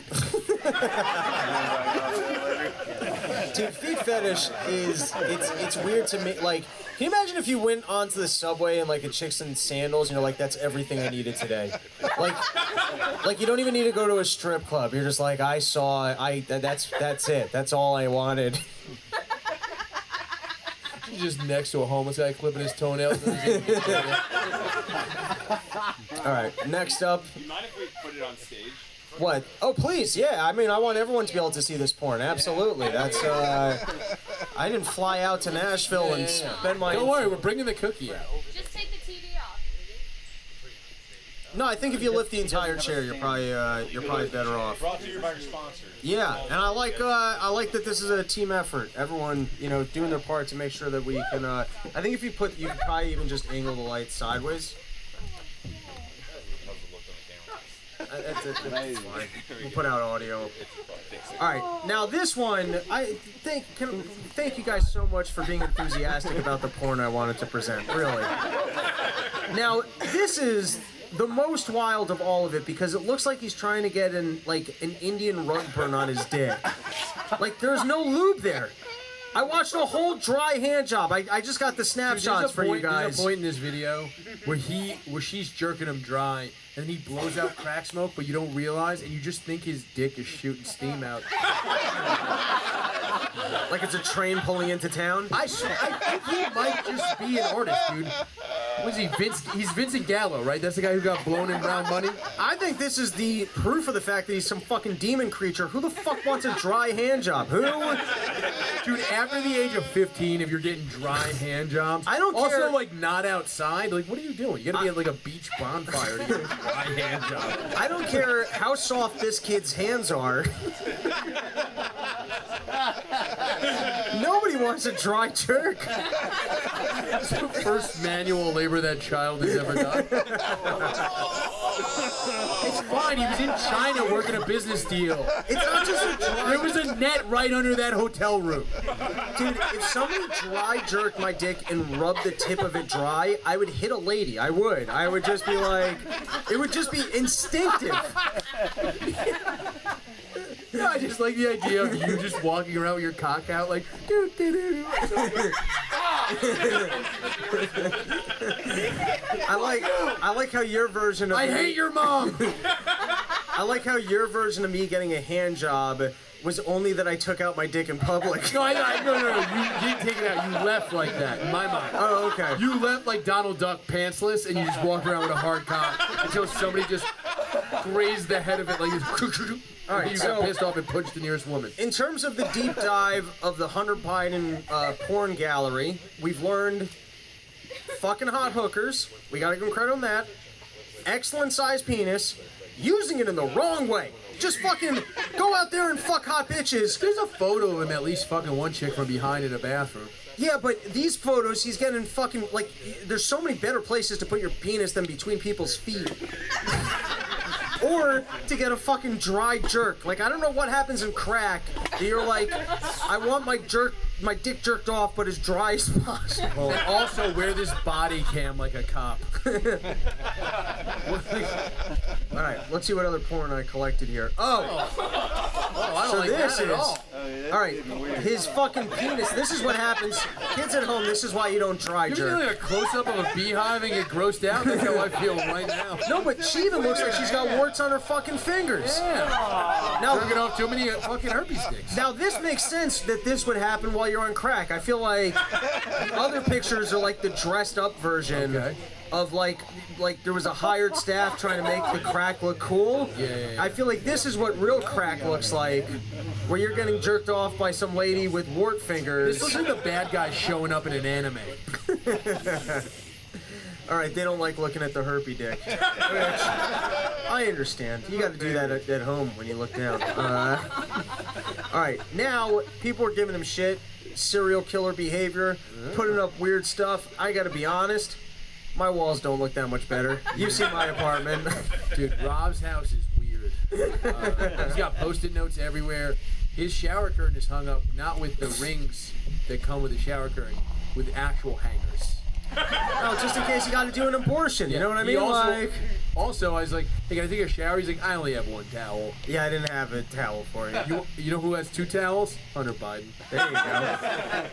Dude, feet fetish is, it's weird to me. Like, can you imagine if you went onto the subway and like a chick's in sandals and you're like, that's everything I needed today? Like you don't even need to go to a strip club. You're just like, that's it. That's all I wanted. She's just next to a homeless guy clipping his toenails. All right, next up. Do you mind if we put it on stage? What? Oh, please, yeah. I mean, I want everyone to be able to see this porn. Absolutely. That's, I didn't fly out to Nashville and spend my... Don't worry, we're bringing the cookie out. Just take the TV off. No, I think if you lift the entire chair, you're probably better off. Brought to you by your sponsor. Yeah, and I like that this is a team effort. Everyone, doing their part to make sure that we can. I think if you could probably even just angle the light sideways. That's fine. We'll put out audio. All right, now this one, thank you guys so much for being enthusiastic about the porn I wanted to present. Really. Now this is the most wild of all of it because it looks like he's trying to get an Indian rug burn on his dick. Like there's no lube there. I watched a whole dry hand job. I just got the snapshots for you guys. There's a point in this video where she's jerking him dry and he blows out crack smoke, but you don't realize, and you just think his dick is shooting steam out. Like it's a train pulling into town? I think he might just be an artist, dude. What is he, he's Vincent Gallo, right? That's the guy who got blown in Brown Money? I think this is the proof of the fact that he's some fucking demon creature. Who the fuck wants a dry hand job? Who? Dude, after the age of 15, if you're getting dry hand jobs, I don't care. Also, like, not outside, like, what are you doing? You gotta be at, like, a beach bonfire to get a dry hand job. I don't care how soft this kid's hands are. Nobody wants a dry jerk. It's the first manual labor that child has ever done. It's fine. He was in China working a business deal. It's not just a dry... There was a net right under that hotel room. Dude, if somebody dry jerked my dick and rubbed the tip of it dry, I would hit a lady. I would. I would just be like... It would just be instinctive. No, I just like the idea of you just walking around with your cock out like doo doo doo. I like how your version of I hate your mom. I like how your version of me getting a hand job was only that I took out my dick in public. No, no. You didn't take it out. You left like that, in my mind. Oh, okay. You left like Donald Duck pantsless, and you just walked around with a hard cock until somebody just grazed the head of it like this. All right, you got pissed off and punched the nearest woman. In terms of the deep dive of the Hunter Biden porn gallery, we've learned fucking hot hookers. We gotta give him credit on that. Excellent sized penis. Using it in the wrong way. Just fucking go out there and fuck hot bitches. There's a photo of him at least fucking one chick from behind in a bathroom. Yeah, but these photos, he's getting fucking, like, there's so many better places to put your penis than between people's feet. Or to get a fucking dry jerk. Like, I don't know what happens in crack. You're like, I want my dick jerked off, but as dry as possible. And also wear this body cam like a cop. All right, let's see what other porn I collected here. I don't so like this that at is all. All right, his fucking penis. This is what happens. Kids at home, this is why you don't dry You're jerk. like a close-up of a beehive and get grossed out? That's how I feel right now. No, but she even looks like she's got warts on her fucking fingers. Yeah. Now, Jerking off too many fucking herpes sticks. now this makes sense that this would happen while you're on crack. I feel like other pictures are like the dressed up version of like there was a hired staff trying to make the crack look cool. Yeah. I feel like this is what real crack looks like, where you're getting jerked off by some lady with wart fingers. This looks like the bad guy showing up in an anime. All right, they don't like looking at the herpy dick. I understand. You got to do that at home when you look down. All right, now people are giving him shit, serial killer behavior, putting up weird stuff. I got to be honest, my walls don't look that much better. You see my apartment. Dude, Rob's house is weird. He's got Post-it notes everywhere. His shower curtain is hung up not with the rings that come with the shower curtain, with actual hangers. Oh, just in case you got to do an abortion. You know what I mean? Also, I was like, hey, can I take a shower? He's like, I only have one towel. Yeah, I didn't have a towel for you. You know who has 2 towels? Hunter Biden. There you go.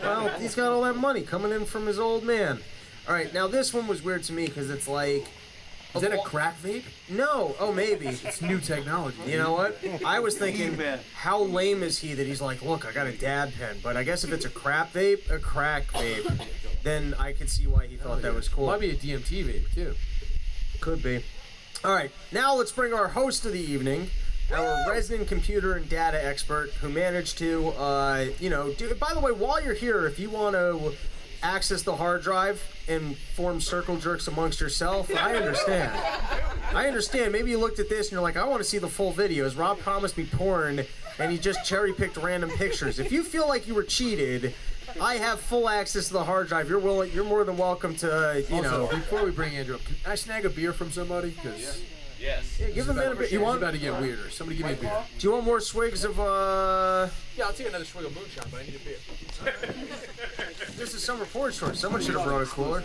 Well, he's got all that money coming in from his old man. All right, now this one was weird to me because it's like... Is that a crack vape? No. Oh, maybe. It's new technology. You know what? I was thinking, how lame is he that he's like, look, I got a dad pen. But I guess if it's a crack vape, then I could see why he thought that was cool. Might be a DMT vape, too. Could be. All right, now let's bring our host of the evening, our resident computer and data expert who managed to, do. By the way, while you're here, if you want to access the hard drive and form circle jerks amongst yourself, I understand. Maybe you looked at this and you're like, I want to see the full videos. Rob promised me porn, and he just cherry-picked random pictures. If you feel like you were cheated, I have full access to the hard drive. You're more than welcome to, Before we bring Andrew up, can I snag a beer from somebody? Because Yes. Yeah, give the man a bit. You it's want? about to get weirder. Somebody give me a beer. Do you want more swigs of Yeah, I'll take another swig of moonshine, but I need a beer. This is summer porch store. Someone should have brought a cooler.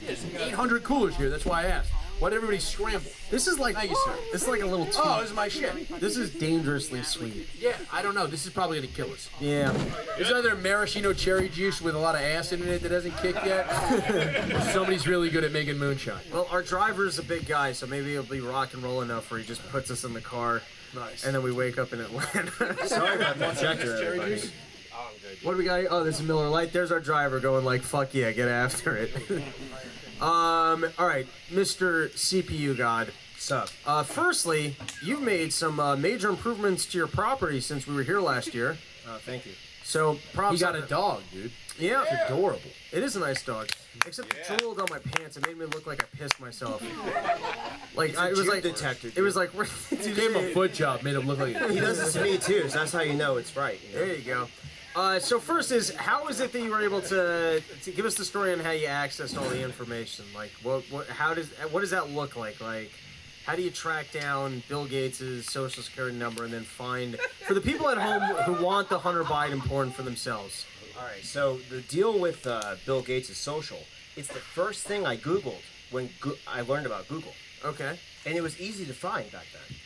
There's 800 coolers here. That's why I asked. Why'd everybody scramble? This is like, Thank you, sir. This is like a little too. Oh, this is my shit. This is dangerously sweet. Yeah, I don't know. This is probably gonna kill us. Yeah. There's either maraschino cherry juice with a lot of acid in it that hasn't kicked yet, or somebody's really good at making moonshine. Well, our driver's a big guy, so maybe he'll be rock and roll enough where he just puts us in the car. Nice. And then we wake up in Atlanta. Sorry about the projector, Cherry everybody. juice? Oh, I'm good. What do we got? Oh, this is Miller Lite. There's our driver going like, fuck yeah, get after it. All right, Mr. CPU God. What's up? Firstly, you've made some major improvements to your property since we were here last year. Thank you. So, props. He got on a dog, dude. Yeah. It's adorable. It is a nice dog. Except it drooled on my pants. It made me look like I pissed myself. Like it was like detector. It was like Gave him a foot job, made him look like He does this to me too, so that's how you know it's right. You know? There you go. So first is, how is it that you were able to give us the story on how you accessed all the information? Like, what does that look like? Like, how do you track down Bill Gates' social security number and then find, for the people at home who want the Hunter Biden porn for themselves? All right. So the deal with Bill Gates' social, it's the first thing I Googled when I learned about Google, Okay. and it was easy to find back then.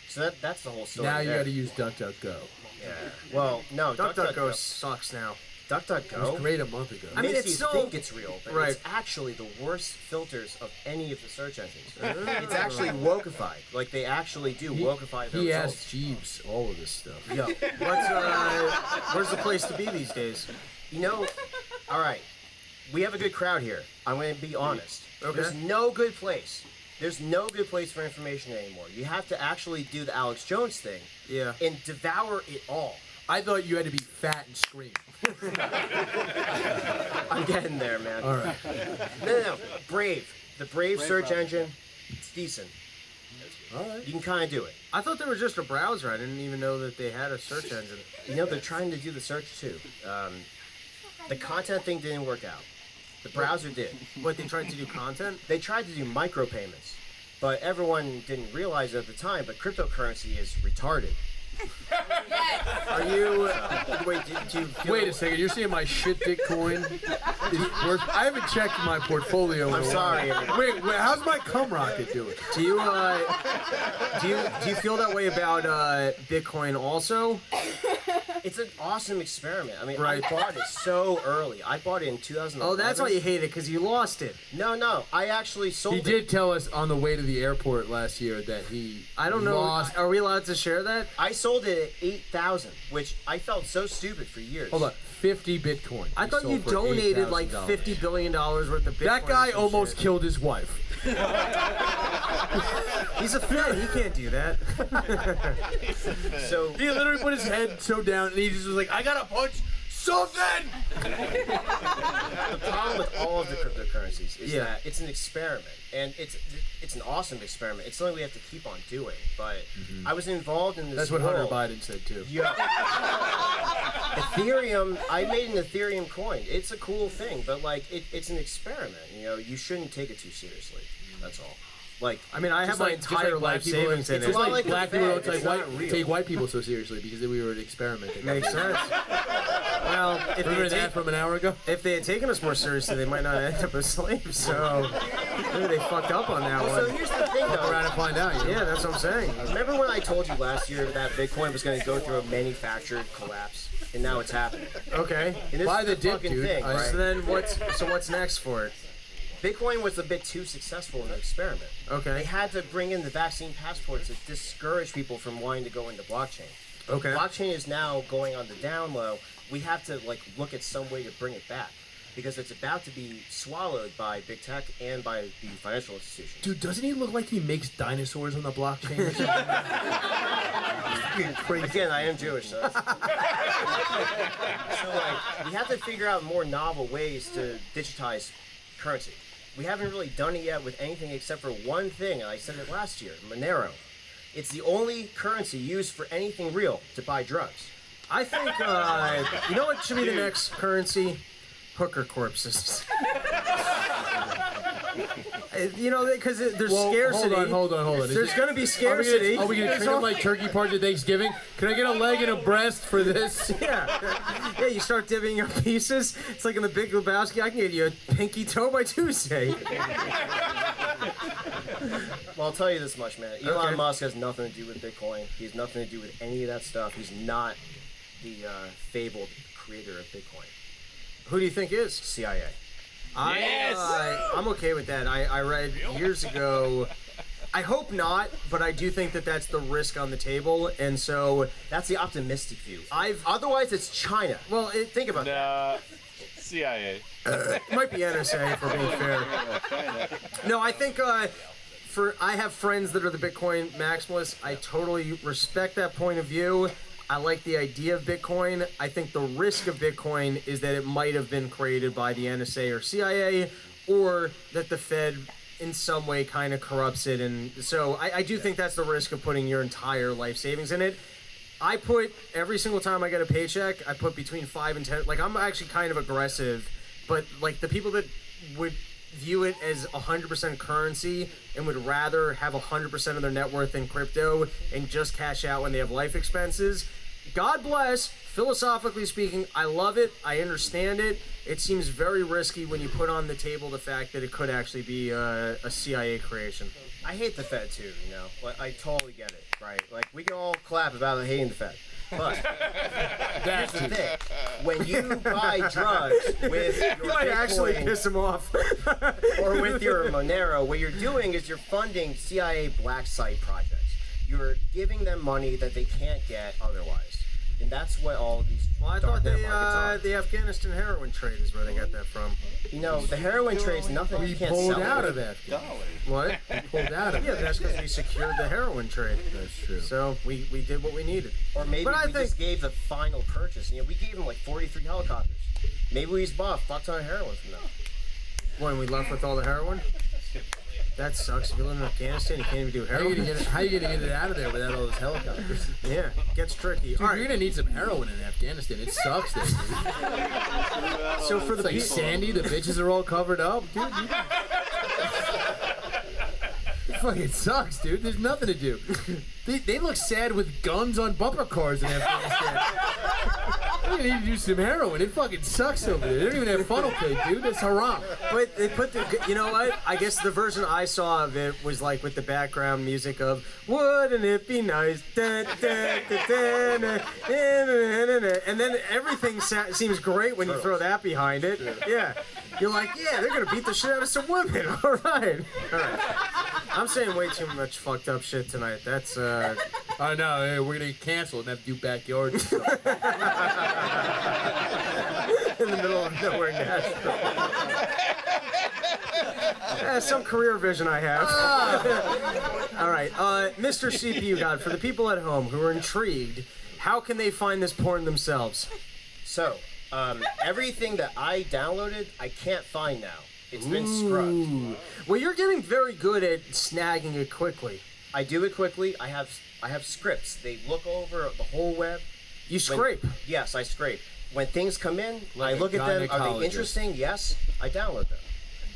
So that's the whole story. Now you there. got to use DuckDuckGo. Yeah. Well, no. DuckDuckGo sucks now. It was DuckDuckGo great a month ago. I mean, makes it's you so- think it's real, but Right. it's actually the worst filters of any of the search engines. It's actually wokeified. Like they actually do wokify their He results. asked Jeeves all of this stuff. Yeah. Where's the place to be these days? You know, all right, we have a good crowd here. I'm going to be honest. Okay. There's no good place. There's no good place for information anymore. You have to actually do the Alex Jones thing Yeah. and devour it all. I thought you had to be fat and scream. I'm getting there, man. All right. No. Brave. The Brave search engine, it's decent. All right. You can kind of do it. I thought they were just a browser. I didn't even know that they had a search engine. You know, they're trying to do the search too. The content thing didn't work out. The browser did. What, they tried to do content? They tried to do micropayments, but everyone didn't realize it at the time, but cryptocurrency is retarded. Are you... wait, do you feel... Wait a second. You're saying my shit dick coin is worth... I haven't checked my portfolio in a I'm while. sorry. Wait, how's my cum rocket doing? Do you feel that way about Bitcoin also? It's an awesome experiment. I mean, Right. I bought it so early. I bought it in 2011. Oh, that's why you hate it, because you lost it. No. I actually sold He it. did tell us on the way to the airport last year that he I don't know. lost. Are we allowed to share that? I sold it at 8,000, which I felt so stupid for years. Hold on, 50 Bitcoin. I he thought sold you for donated like $8,000. $50 billion worth of Bitcoin. That guy or some almost shit. killed his wife. He's a Fed. He can't do that. So He literally put his head so down, and he just was like, "I gotta punch something." the problem with all of the cryptocurrencies is Yeah. that it's an experiment, and it's an awesome experiment. It's something we have to keep on doing. But I was involved in this. That's what world. Hunter Biden said too. Yeah. Ethereum. I made an Ethereum coin. It's a cool thing, but like it's an experiment. You know, you shouldn't take it too seriously. That's all. Like, I mean, I have my entire life savings in it's it. a lot like black the people Fed. don't It's not real. take white people so seriously because we were an experiment. Makes sense. Well, if Remember they, that from an hour ago? if they had taken us more seriously, they might not end up as slaves. So maybe they fucked up on that So one. here's the thing, Go though. around and find out. You know? Yeah, that's what I'm saying. Remember when I told you last year that Bitcoin was going to go through a manufactured collapse, and now it's happening. Okay. And this Buy is the the dip, fucking dude. thing, I- right? So then what's next for it? Bitcoin was a bit too successful in the experiment. Okay. They had to bring in the vaccine passports to discourage people from wanting to go into blockchain. Okay. Blockchain is now going on the down low. We have to like look at some way to bring it back because it's about to be swallowed by big tech and by the financial institutions. Dude, doesn't he look like he makes dinosaurs on the blockchain? or something? Again, I am Jewish, so. So like, we have to figure out more novel ways to digitize currency. We haven't really done it yet with anything except for one thing, and I said it last year, Monero. It's the only currency used for anything real, to buy drugs. I think you know what should be the next currency? Hooker corpses. You know, because there's Well, scarcity. Hold on. Is There's it- going to be scarcity. Are we gonna treat them like turkey party at Thanksgiving? Can I get a leg and a breast for this? Yeah, you start divvying up pieces. It's like in the Big Lebowski. I can get you a pinky toe by Tuesday. Well, I'll tell you this much, man. Elon Okay. Musk has nothing to do with Bitcoin. He has nothing to do with any of that stuff. He's not the fabled creator of Bitcoin. Who do you think is? CIA. I'm okay with that. I read years ago. I hope not, but I do think that that's the risk on the table, and so That's the optimistic view. I've Otherwise, it's China. well, it Think about that. CIA. might be NSA for being fair. No, I think I have friends that are the Bitcoin maximalists. I totally respect that point of view. I like the idea of Bitcoin. I think the risk of Bitcoin is that it might have been created by the NSA or CIA, or that the Fed in some way kind of corrupts it. And so I do think that's the risk of putting your entire life savings in it. I put every single time I get a paycheck, I put between 5 and 10. Like, I'm actually kind of aggressive, but like the people that would view it as 100% currency and would rather have 100% of their net worth in crypto and just cash out when they have life expenses, God bless. Philosophically speaking, I love it. I understand it. It seems very risky when you put on the table the fact that it could actually be a CIA creation. I hate the Fed too, you know. Like, I totally get it, right? Like, we can all clap about hating the Fed. But here's the thing. When you buy drugs with your You might actually Bitcoin piss him off. or with your Monero, what you're doing is you're funding CIA black site projects. You're giving them money that they can't get otherwise. And that's what all of these Well, I thought dark net markets are. the Afghanistan heroin trade is where they got that from. You know, the heroin trade's nothing you can't Pulled sell. out of that. What? Pulled out of Yeah, it. that's because we secured the heroin trade. That's true. So we did what we needed. Or maybe But I we think- just gave the final purchase. You know, we gave them like 43 helicopters. Maybe we just bought a fuck ton of heroin from them. When we left with all the heroin? That sucks. If you live in Afghanistan, you can't even do How you heroin. gonna get it out of there without all those helicopters? Dude, Yeah, gets tricky. All you're right. gonna need some heroin in Afghanistan. It sucks there, dude. So for the It's like people, sandy. The bitches are all covered up, dude. It fucking sucks, dude. There's nothing to do. They look sad with guns on bumper cars in Afghanistan. gonna need to do some heroin. It fucking sucks over there. They don't even have funnel cake, dude. That's haram. But they put the, you know what? I guess the version I saw of it was like with the background music of "Wouldn't it be nice?" Dun, dun, dun, dun, dun, dun, dun, dun, and then everything seems great when you throw that behind it. Yeah, you're like, yeah, they're gonna beat the shit out of some women. All right. I'm saying way too much fucked up shit tonight. That's I know. Hey, we're gonna get canceled and have to do backyard stuff. in the middle of nowhere, Nashville. Some career vision I have. All right, Mr. CPU God, for the people at home who are intrigued, how can they find this porn themselves? So, everything that I downloaded, I can't find now. It's been scrubbed. Well, you're getting very good at snagging it quickly. I do it quickly. I have scripts. They look over the whole web. You scrape. Yes, I scrape. When things come in, Like I look a at them. Are gynecologist. they interesting? Yes, I download them.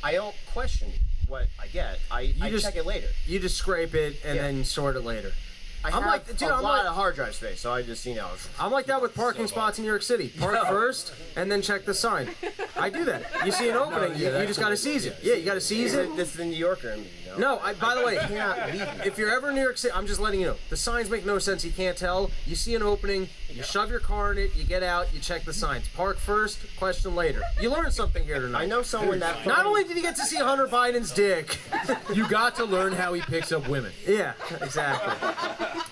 I don't question what I get. I just- check it later. You just scrape it and Yeah. then sort it later. I I'm have like- dude, a I'm lot like- of hard drive space, so I just, I'm like that with parking spots in New York City. Park first and then check the sign. I do that. You see an opening, you just got to seize it. Yeah, you got to seize it. This is the New Yorker in me, No, by the way, I can't leave it. if you're ever in New York City, I'm just letting you know. The signs make no sense. You can't tell. You see an opening, you shove your car in it, you get out, you check the signs. Park first, question later. You learned something here tonight. I know someone that. Not only did you get to see Hunter Biden's dick. You got to learn how he picks up women. Yeah, exactly.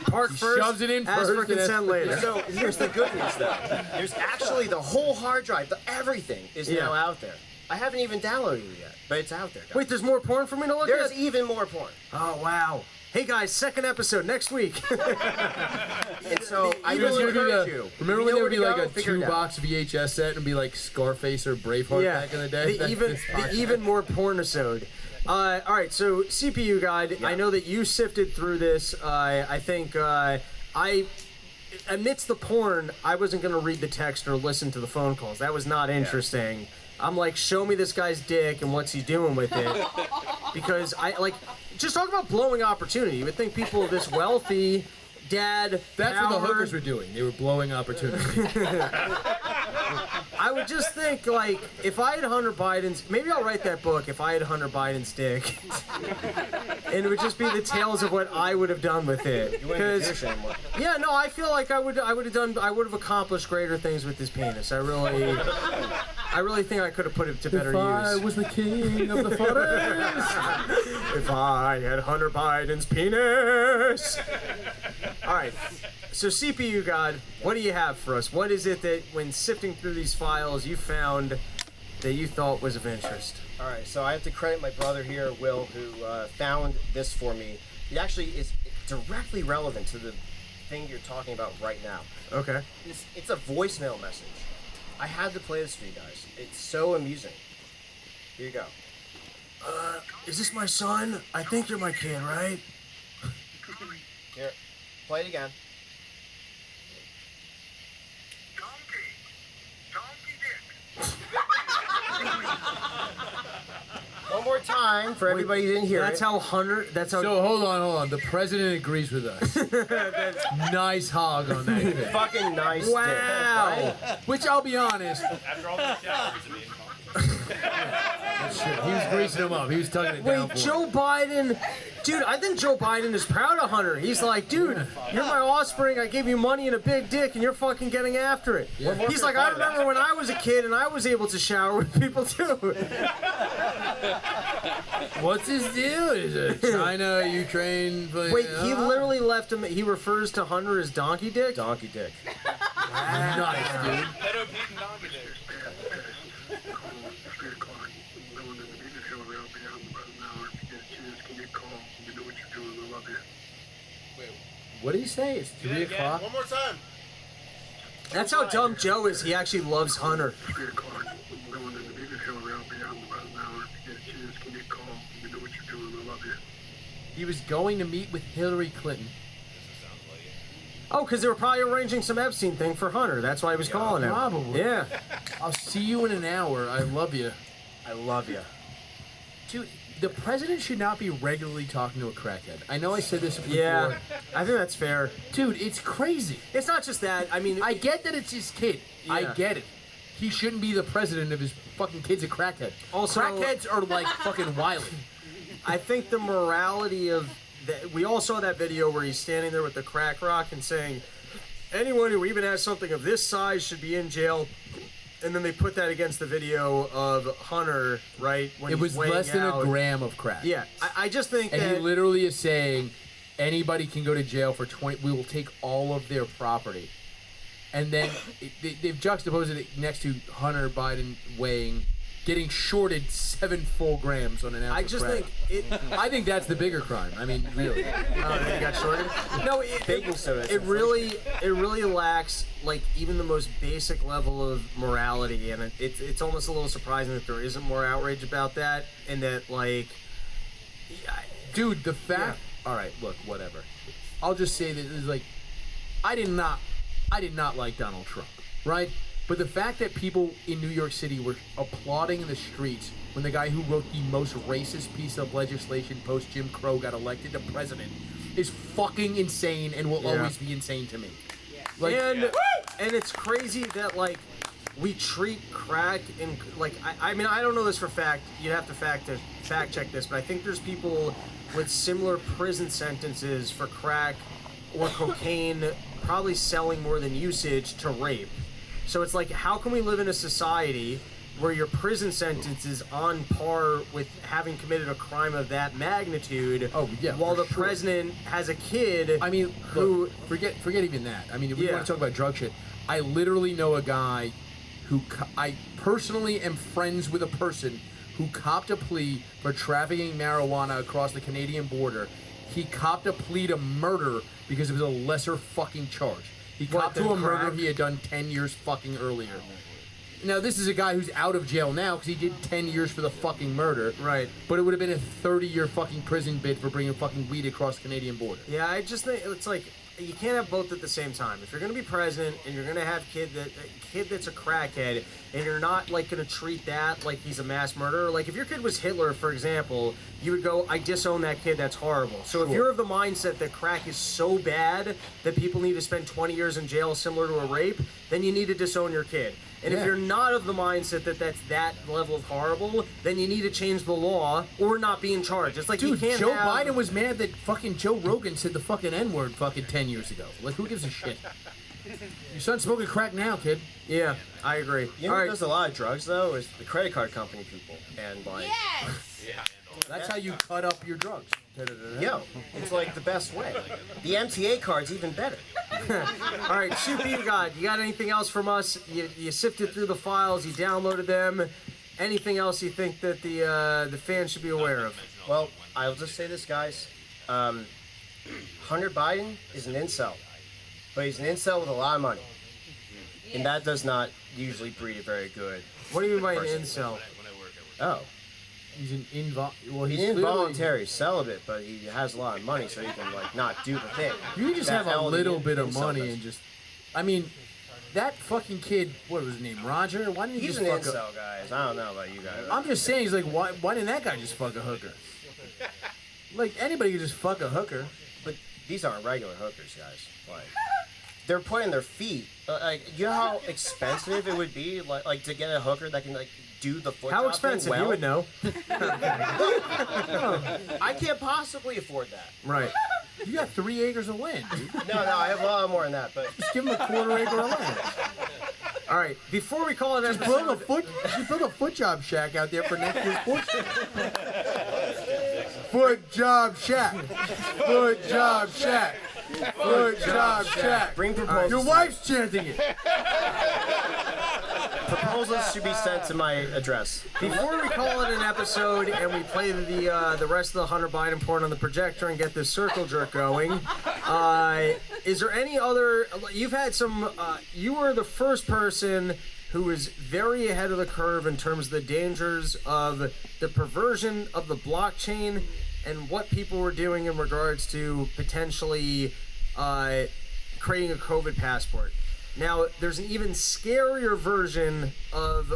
Park first, shoves it in ask first for and asks consent for later. So here's the good news, though. There's actually the whole hard drive, everything is now Yeah. out there. I haven't even downloaded it yet, but it's out there. Guys. Wait, there's more porn for me to look There's at? even more porn. Oh, wow. Hey, guys, second episode next week. And so I It was will gonna be encourage the, you. remember You when know there would be where like to a go? Figure it out. 2-box VHS set and be like Scarface or Braveheart Yeah. back in the day? The even more pornisode. All right, so CPU Guide, I know that you sifted through this. I think amidst the porn, I wasn't going to read the text or listen to the phone calls. That was not interesting. I'm like, show me this guy's dick and what's he doing with it. Because just talk about blowing opportunity. You would think people this wealthy, dad, That's what the powered- hookers were doing. They were blowing opportunity. I would just think, like, if I had Hunter Biden's, maybe I'll write that book, if I had Hunter Biden's dick. And it would just be the tales of what I would have done with it. You wouldn't be Jewish anymore. Yeah, no, I feel like I would have accomplished greater things with this penis. I really think I could have put it to better If I use. was the king of the forest. If I had Hunter Biden's penis. All right. So CPU God, what do you have for us? What is it that when sifting through these files you found that you thought was of interest? All right, so I have to credit my brother here, Will, who found this for me. It actually is directly relevant to the thing you're talking about right now. Okay. It's a voicemail message. I had to play this for you guys. It's so amusing. Here you go. Is this my son? I think you're my kid, right? Here, play it again. One more time for everybody who didn't hear That's it. how Hunter. That's how. So hold on. The president agrees with us. Nice hog on that thing. Fucking nice. Wow. Dick, right? Which I'll be honest, After all those showers, I mean. shit, he was greasing him up. He was tugging it down Wait, for him. Joe Biden. Dude, I think Joe Biden is proud of Hunter. He's like, dude, you're my offspring. I gave you money and a big dick, and you're fucking getting after it. He's like, I remember when I was a kid and I was able to shower with people too. What's his deal? Is it China, Ukraine? Wait, he literally left him. He refers to Hunter as donkey dick. Donkey dick. Nice, dude. Pedo Pete and Donkey Dick. What did he say? It's 3 o'clock. One more time. That's how dumb Joe is. He actually loves Hunter. He was going to meet with Hillary Clinton. Oh, because they were probably arranging some Epstein thing for Hunter. That's why he was calling him. probably. Yeah. I'll see you in an hour. I love you. I love you. Dude, the president should not be regularly talking to a crackhead. I know I said this before. Yeah, I think that's fair. Dude, it's crazy. It's not just that. I mean, I get that it's his kid. Yeah. I get it. He shouldn't be the president of his fucking kid's a crackhead. Also- crackheads are like fucking wild. I think the morality of we all saw that video where he's standing there with the crack rock and saying, anyone who even has something of this size should be in jail. And then they put that against the video of Hunter, right? When It he's was weighing less than out. a gram of crack. Yeah, I just think And that he literally is saying, anybody can go to jail for 20. We will take all of their property. And then they've juxtaposed it next to Hunter Biden weighing, getting shorted 7 full grams on an ounce I of just crack. think it. I think that's the bigger crime. I mean, really. That he got shorted. No, Baking soda. it really lacks like even the most basic level of morality, and it's almost a little surprising that there isn't more outrage about that, and that like, Dude, the fact. All right, look, whatever. I'll just say that this is like, I did not like Donald Trump, right? But the fact that people in New York City were applauding in the streets when the guy who wrote the most racist piece of legislation post Jim Crow got elected to president is fucking insane and will always be insane to me. Like, and it's crazy that like we treat crack and like I mean I don't know this for fact. You'd have to fact check this, but I think there's people with similar prison sentences for crack or cocaine, probably selling more than usage, to rape. So it's like, how can we live in a society where your prison sentence is on par with having committed a crime of that magnitude? Oh, yeah, while for the sure. president has a kid. I mean, who look, forget even that. I mean, if we Yeah. want to talk about drug shit, I literally know a guy who I personally am friends with a person who copped a plea for trafficking marijuana across the Canadian border. He copped a plea to murder because it was a lesser fucking charge. He What, copped to the a murder crack? he had done 10 years fucking earlier. Now, this is a guy who's out of jail now because he did 10 years for the fucking murder. Right. But it would have been a 30-year fucking prison bid for bringing fucking weed across the Canadian border. Yeah, I just think it's like you can't have both at the same time. If you're gonna be president and you're gonna have kid that's a crackhead, and you're not like gonna treat that like he's a mass murderer. Like if your kid was Hitler, for example, you would go, I disown that kid. That's horrible. So if you're of the mindset that crack is so bad that people need to spend 20 years in jail, similar to a rape, then you need to disown your kid. And if Yeah. you're not of the mindset that that's that level of horrible, then you need to change the law or not be in charge. It's like you Dude, can't Joe have... Biden was mad that fucking Joe Rogan said the fucking N-word fucking 10 years ago. Like, who gives a shit? Your son's smoking crack now, kid. Yeah, I agree. You know All who right. does a lot of drugs though is the credit card company people, and like, That's how you cut up your drugs. yo, it's like the best way. The MTA card's even better. All right, shoot me, you got anything else from us? You sifted through the files, you downloaded them. Anything else you think that the fans should be aware of? Well, I'll just say this, guys. Hunter Biden is an incel, but he's an incel with a lot of money, and that does not usually breed a very good. What do you mean by an Person. incel? Oh, He's an he's clearly- involuntary celibate, but he has a lot of money, so he can like not do the thing. You can just That have a hell the little bit of incel money does. and just... I mean, that fucking kid, what was his name, Roger? Why didn't he He's just an fuck a... incel, guys. I don't know about you guys. I'm just saying, he's like, why didn't that guy just fuck a hooker? Like, anybody could just fuck a hooker. But these aren't regular hookers, guys. Like, they're putting their feet. Like, you know how expensive it would be, like to get a hooker that can like do the foot How job expensive? thing well? You would know. I can't possibly afford that. Right. You got 3 acres of land, dude. No, I have a lot more than that. But Just give him a quarter acre of land. All right, before we call it an Build episode... a foot job shack out there for next year's sports team. Foot job shack. Foot job shack. Foot job shack. bring proposals. Your wife's chanting it. Proposals should be sent to my address. Before we call it an episode and we play the rest of the Hunter Biden porn on the projector and get this circle jerk going, is there any other? You've had some. You were the first person who was very ahead of the curve in terms of the dangers of the perversion of the blockchain and what people were doing in regards to potentially creating a COVID passport. Now, there's an even scarier version of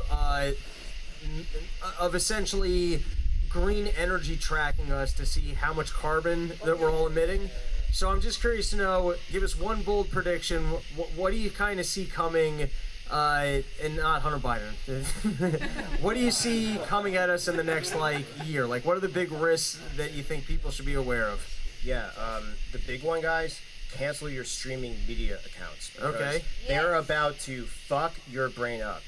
essentially green energy tracking us to see how much carbon that we're all emitting. So I'm just curious to know, give us one bold prediction. What do you kind of see coming, and not Hunter Biden? What do you see coming at us in the next year? What are the big risks that you think people should be aware of? Yeah, the big one, guys, cancel your streaming media accounts. Okay. They're about to fuck your brain up.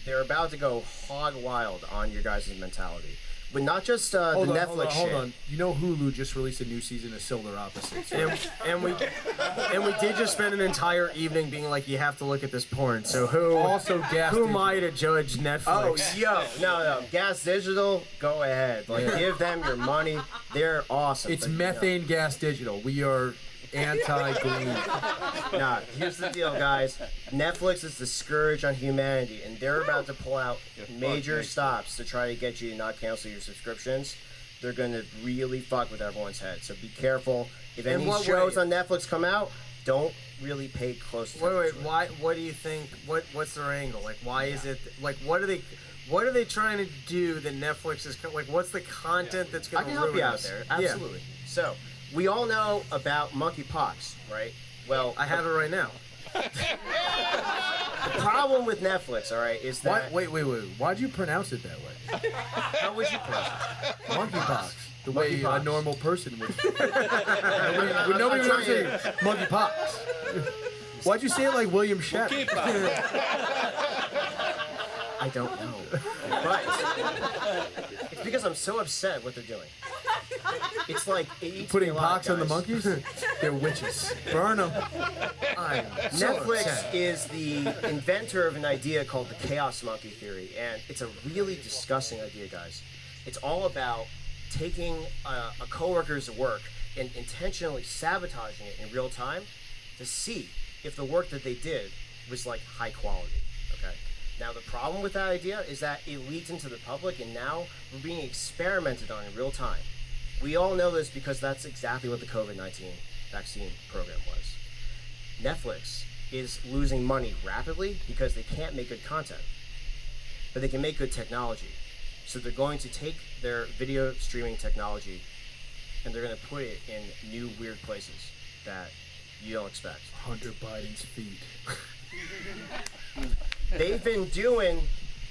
They're about to go hog wild on your guys' mentality. But not just the Netflix shit. Hold on. You know Hulu just released a new season of Solar Opposites. And we did just spend an entire evening being like, you have to look at this porn. So who am I to judge Netflix? Oh, no. Gas Digital, go ahead. Give them your money. They're awesome. It's methane gas digital. We are anti-green. Nah, here's the deal, guys. Netflix is the scourge on humanity, and they're about to pull out major stops to try to get you to not cancel your subscriptions. They're going to really fuck with everyone's head, so be careful. If any shows on Netflix come out, don't really pay close attention. Wait, why? What do you think? What's their angle? Why is it? What are they trying to do that Netflix is what's the content that's going to ruin I can help you out us? there. Absolutely. Yeah. So, we all know about monkeypox, right? Well, I have it right now. The problem with Netflix, all right, is that... Wait. Why'd you pronounce it that way? How would you pronounce it? Monkeypox. The way a normal person would. Nobody would ever say monkeypox. Why'd you say it like William Shatner? I don't know. But it's because I'm so upset what they're doing. It's like putting pox on the monkeys. They're witches. Burn them. Netflix is the inventor of an idea called the chaos monkey theory, and it's a really disgusting idea, guys. It's all about taking a coworker's work and intentionally sabotaging it in real time to see if the work that they did was high quality. Okay. Now the problem with that idea is that it leaked into the public, and now we're being experimented on in real time. We all know this because that's exactly what the COVID-19 vaccine program was. Netflix is losing money rapidly because they can't make good content, but they can make good technology. So they're going to take their video streaming technology and they're going to put it in new weird places that you don't expect. Hunter Biden's feet. They've been doing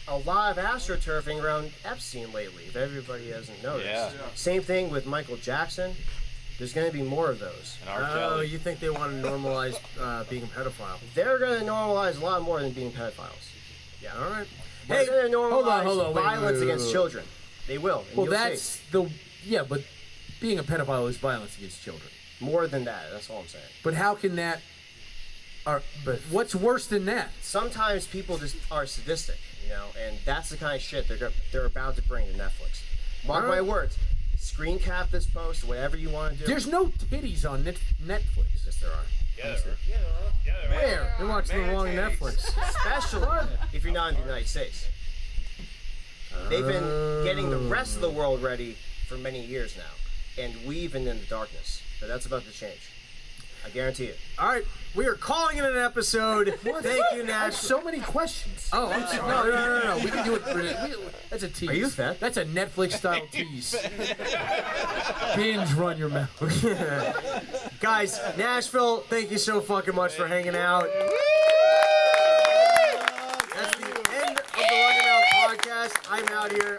a lot of astroturfing around Epstein lately, if everybody hasn't noticed. Yeah. Same thing with Michael Jackson. There's going to be more of those. And R. Kelly. You think they want to normalize being a pedophile? They're going to normalize a lot more than being pedophiles. Yeah. All right. They're going to normalize hold on, violence wait. against children. They will. Well, that's but being a pedophile is violence against children. More than that, that's all I'm saying. But how can that... But what's worse than that? Sometimes people just are sadistic, and that's the kind of shit they're about to bring to Netflix. Mark my words. Screen cap this post, whatever you want to do. There's no titties on Netflix. Yes, there are. Yeah, there are. Where? You're watching the wrong Netflix. Especially if you're not in the United States. They've been getting the rest of the world ready for many years now, and we've been in the darkness. But that's about to change. I guarantee it. All right, we are calling it an episode. Thank you, I Nash. have so many questions. Oh, I'm sorry. No. We can do it. That's a tease. Are you fat? That's a Netflix-style tease. Binge run your mouth. Guys, Nashville, thank you so fucking much for hanging out. That's the end of the Running Out podcast. I'm out here.